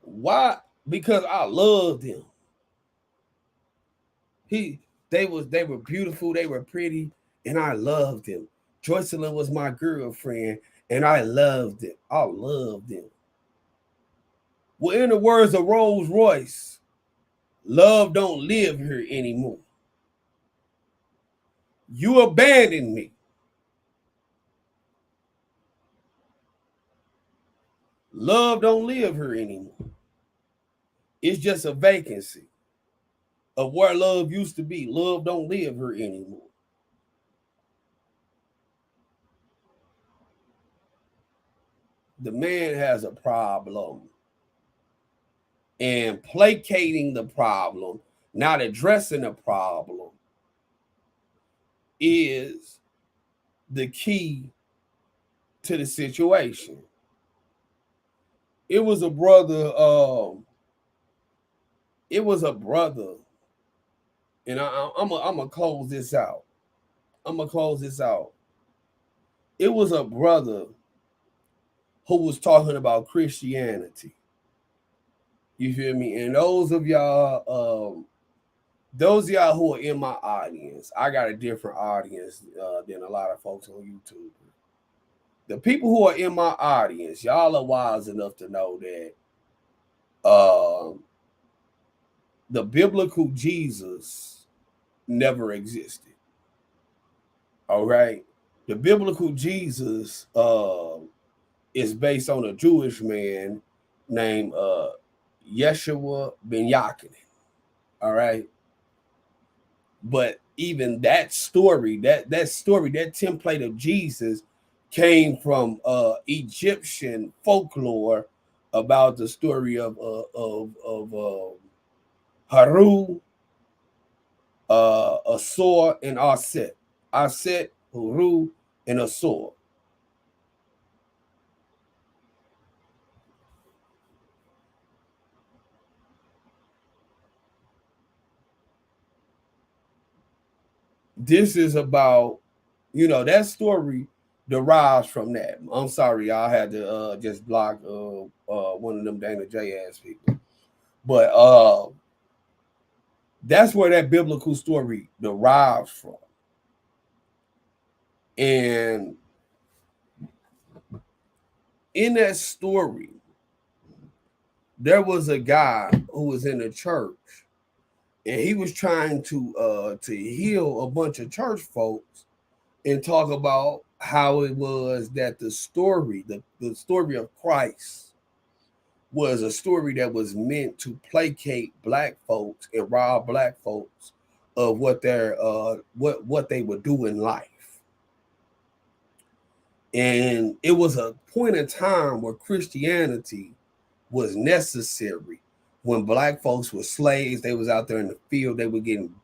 Why? Because I loved them. They were beautiful, they were pretty, and I loved them. Joycelyn was my girlfriend, and I loved them. I loved them. Well, in the words of Rolls Royce, love don't live here anymore. You abandoned me. Love don't live here anymore. It's just a vacancy of where love used to be. Love don't live here anymore. The man has a problem. And placating the problem, not addressing the problem, is the key to the situation. It was a brother, and I'm gonna close this out. It was a brother who was talking about Christianity. You feel me? And those of y'all who are in my audience, I got a different audience than a lot of folks on YouTube. The people who are in my audience, y'all are wise enough to know that the biblical Jesus never existed. All right. The biblical Jesus is based on a Jewish man named Yeshua ben Yaakov. All right. But even that story, that story, that template of Jesus came from Egyptian folklore about the story of Haru, Asor, and Aset. Aset, Haru, and Asor. This is about, that story derives from that. I'm sorry, I had to just block one of them Dana J ass people. But that's where that biblical story derives from. And in that story, there was a guy who was in the church, and he was trying to heal a bunch of church folks and talk about how it was that the story of Christ was a story that was meant to placate black folks and rob black folks of what their what they would do in life. And it was a point in time where Christianity was necessary. When black folks were slaves, they was out there in the field, they were getting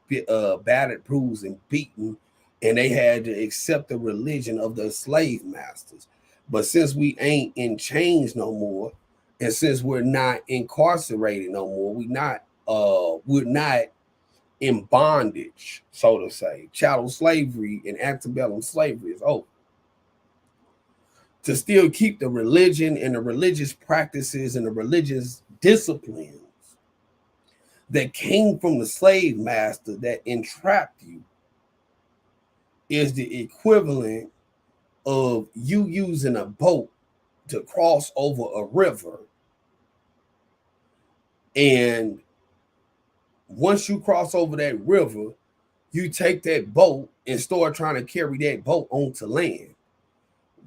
battered, bruised, and beaten, and they had to accept the religion of the slave masters. But since we ain't in chains no more, and since we're not incarcerated no more, we're not in bondage, so to say. Chattel slavery and antebellum slavery is over. To still keep the religion and the religious practices and the religious disciplines that came from the slave master that entrapped you is the equivalent of you using a boat to cross over a river. And once you cross over that river, you take that boat and start trying to carry that boat onto land.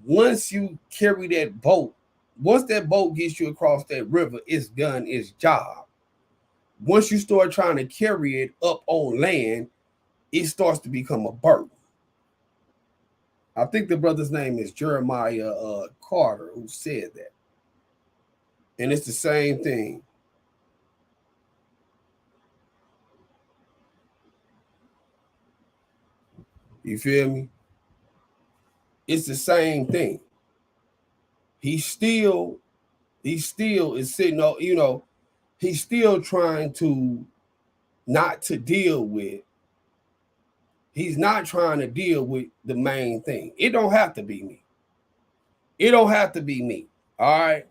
Once you carry that boat, once that boat gets you across that river, it's done its job. Once you start trying to carry it up on land, it starts to become a burden. I think the brother's name is Jeremiah Carter who said that. And it's the same thing. You feel me? It's the same thing. He still is sitting on, he's still trying to not to deal with, he's not trying to deal with the main thing. It don't have to be me. It don't have to be me. All right.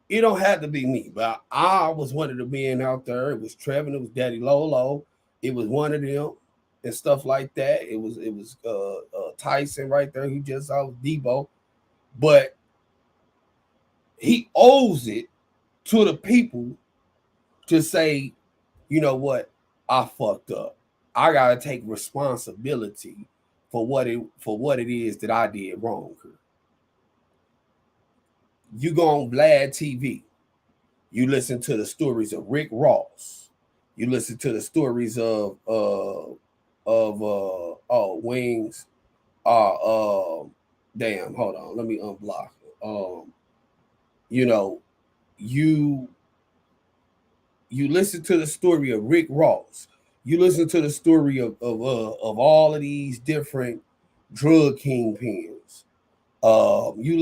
It don't have to be me. But I was one of the men out there. It was Trevin, it was Daddy Lolo, it was one of them and stuff like that. It was Tyson right there. He just saw Debo. But he owes it to the people to say, you know what, I fucked up. I gotta take responsibility for what it is that I did wrong. You go on Vlad TV, you listen to the stories of Rick Ross, you listen to the stories of Wings. Damn, hold on, let me unblock. You know, you listen to the story of Rick Ross. You listen to the story of all of these different drug kingpins. You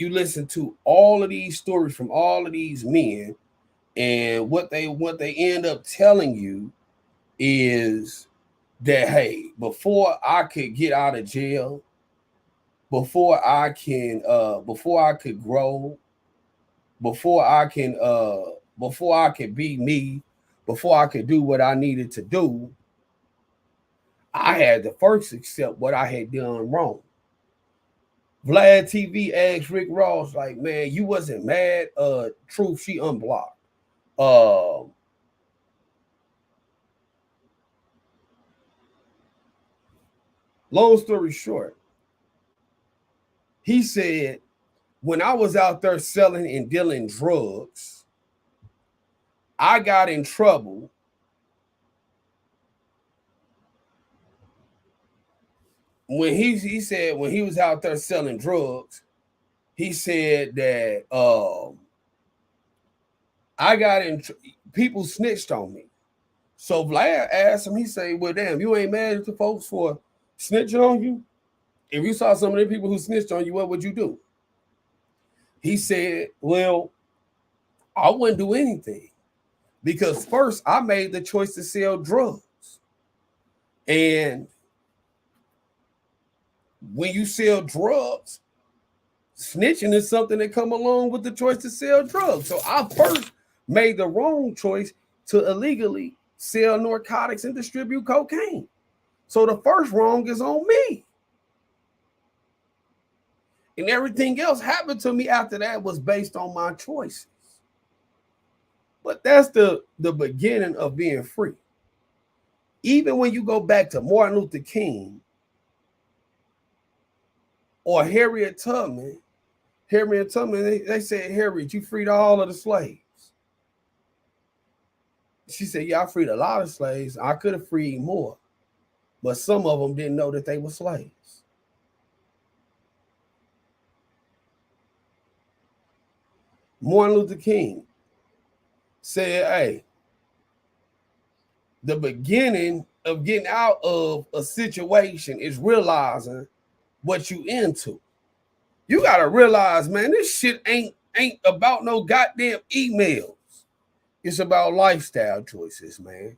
listen to all of these stories from all of these men, and what they end up telling you is that, hey, before I could get out of jail, before I could grow, before I could be me, before I could do what I needed to do, I had to first accept what I had done wrong. Vlad TV asked Rick Ross, like, man, you wasn't mad? Truth, she unblocked. Long story short, he said when I was out there selling and dealing drugs, I got in trouble when he said when he was out there selling drugs, he said that I got in people snitched on me. So Vlad asked him, he said, well, damn, you ain't mad at the folks for snitching on you? If you saw some of the people who snitched on you, what would you do? He said, well, I wouldn't do anything because first I made the choice to sell drugs. And when you sell drugs, snitching is something that come along with the choice to sell drugs. So I first made the wrong choice to illegally sell narcotics and distribute cocaine. So the first wrong is on me. And everything else happened to me after that was based on my choices. But that's the beginning of being free. Even when you go back to Martin Luther King or Harriet Tubman, they said, Harriet, you freed all of the slaves. She said, yeah, I freed a lot of slaves. I could have freed more, but some of them didn't know that they were slaves. Martin Luther King said, hey, the beginning of getting out of a situation is realizing what you into. You got to realize, man, this shit ain't about no goddamn emails. It's about lifestyle choices, man.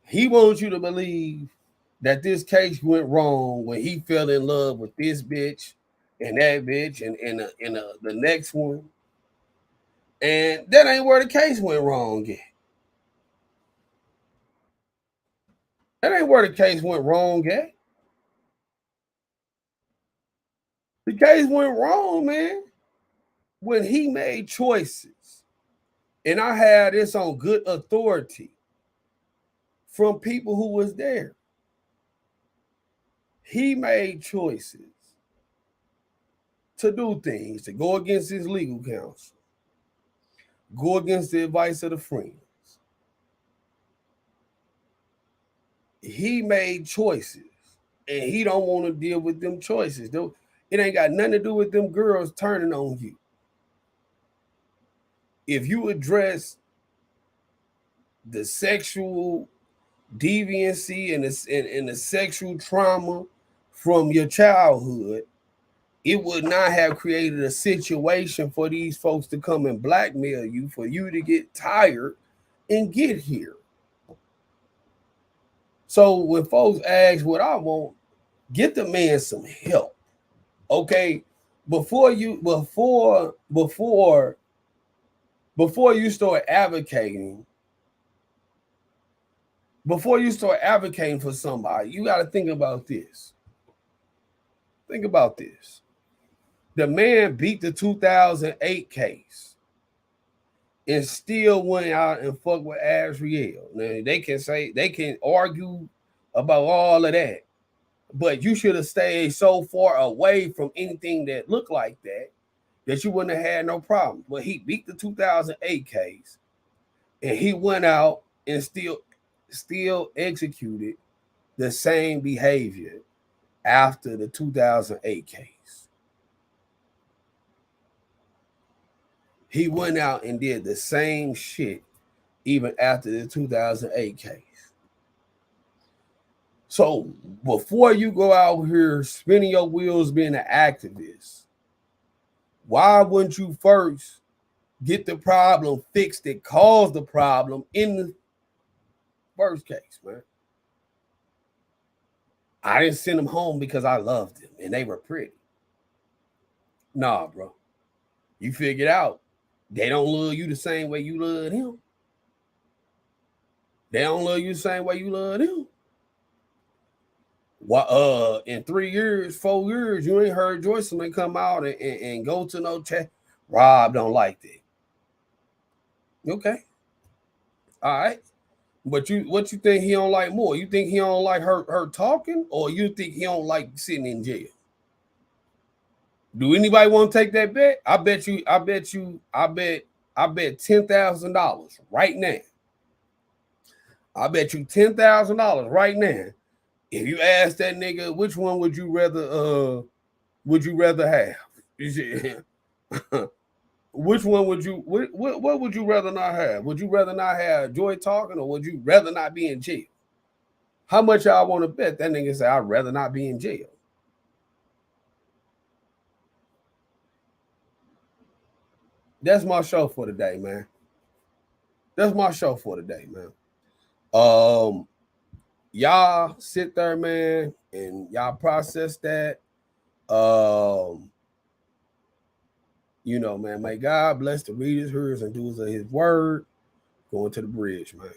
He wants you to believe that this case went wrong when he fell in love with this bitch and that bitch and the next one. And that ain't where the case went wrong yet. That ain't where the case went wrong at. The case went wrong, man, when he made choices. And I had this on good authority from people who was there. He made choices to do things, to go against his legal counsel, go against the advice of the friends. He made choices, and he don't want to deal with them choices. It ain't got nothing to do with them girls turning on you. If you address the sexual deviancy and the sexual trauma from your childhood, it would not have created a situation for these folks to come and blackmail you, for you to get tired and get here. So when folks ask what I want, get the man some help. Okay, before you start advocating for somebody, you got to think about this. Think about this. The man beat the 2008 case and still went out and fucked with Azriel. Now they can argue about all of that, but you should have stayed so far away from anything that looked like that you wouldn't have had no problem. But he beat the 2008 case, and he went out and still executed the same behavior after the 2008 case. He went out and did the same shit even after the 2008 case. So before you go out here spinning your wheels being an activist, why wouldn't you first get the problem fixed that caused the problem in the first case, man? I didn't send them home because I loved them and they were pretty. Nah, bro. You figured out they don't love you the same way you love him. They don't love you the same way you love him. In 3 years, 4 years, you ain't heard Joycelyn come out and go to no chat. Rob don't like that. Okay. All right. But what you think he don't like more? You think he don't like her talking, or you think he don't like sitting in jail? Do anybody want to take that bet? I bet $10,000 right now. I bet you $10,000 right now. If you ask that nigga, which one would you rather have? Which one would you what would you rather not have? Would you rather not have Joy talking, or would you rather not be in jail? How much y'all want to bet? That nigga say, I'd rather not be in jail. That's my show for today, man. That's my show for today, man. Y'all sit there, man, and y'all process that. You know, man, may God bless the readers, hearers, and doers of his word. Going to the bridge, man.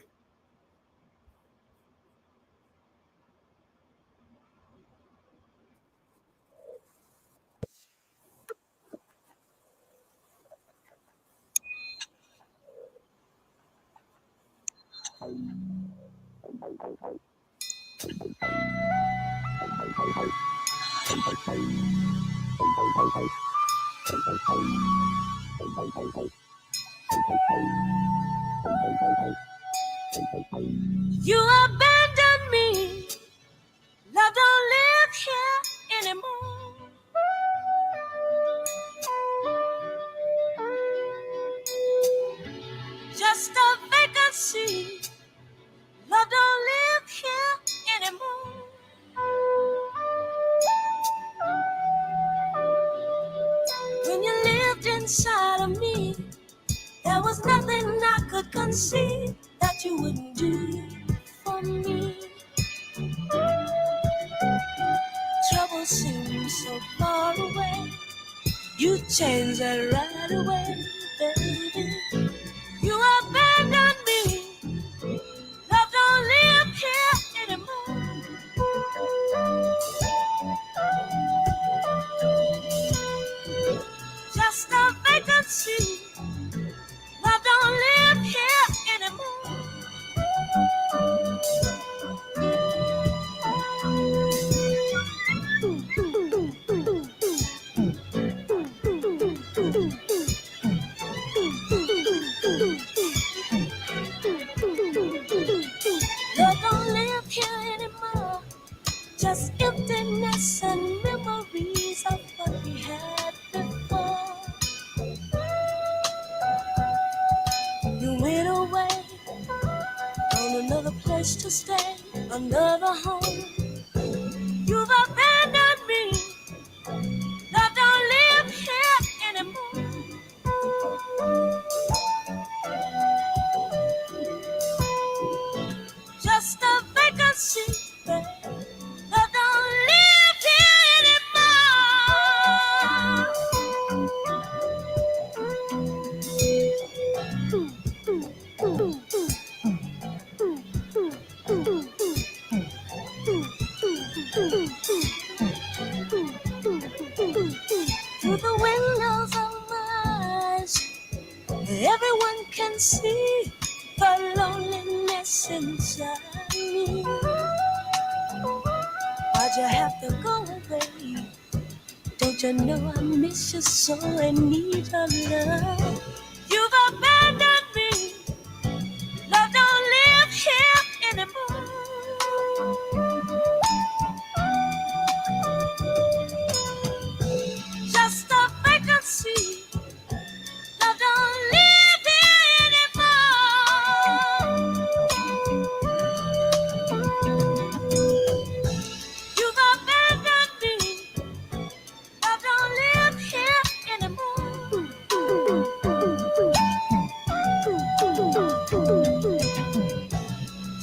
You abandoned me. Love don't live here anymore. Just a vacancy. Love don't live here anymore. When you lived inside of me, there was nothing I could conceive that you wouldn't do for me. Trouble seems so far away. You changed that right away, baby. You abandoned me. Love don't live here anymore. Just a vacancy. Love don't live here anymore. Love don't live here anymore. Just emptiness and memories of what we had before. You went away, found another place to stay, another home. You've abandoned me. Love don't live here anymore. Just a vacancy, babe. Love don't live here Through the windows of my eyes, everyone can see the loneliness inside me. Why'd you have to go away? Don't you know I miss you so and need your love? You've abandoned me. Love don't live here anymore. Just a vacancy. Love don't live here anymore. You've abandoned me. Love don't live here anymore.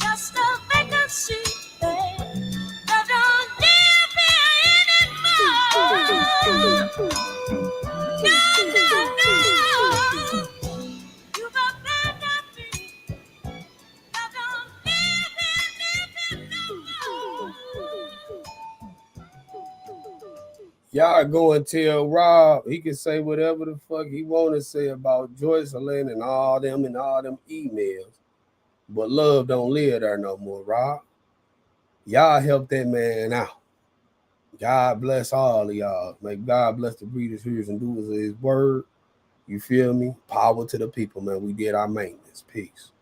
Just a vacancy, babe. Love don't live here anymore. No, no, no. You've abandoned me. Love don't live here no more. Y'all go and tell Rob he can say whatever the fuck he want to say about Joyce Lynn and all them emails. But love don't live there no more, Rob. Y'all help that man out. God bless all of y'all. May God bless the readers, hearers, and doers of his word. You feel me? Power to the people, man. We did our maintenance. Peace.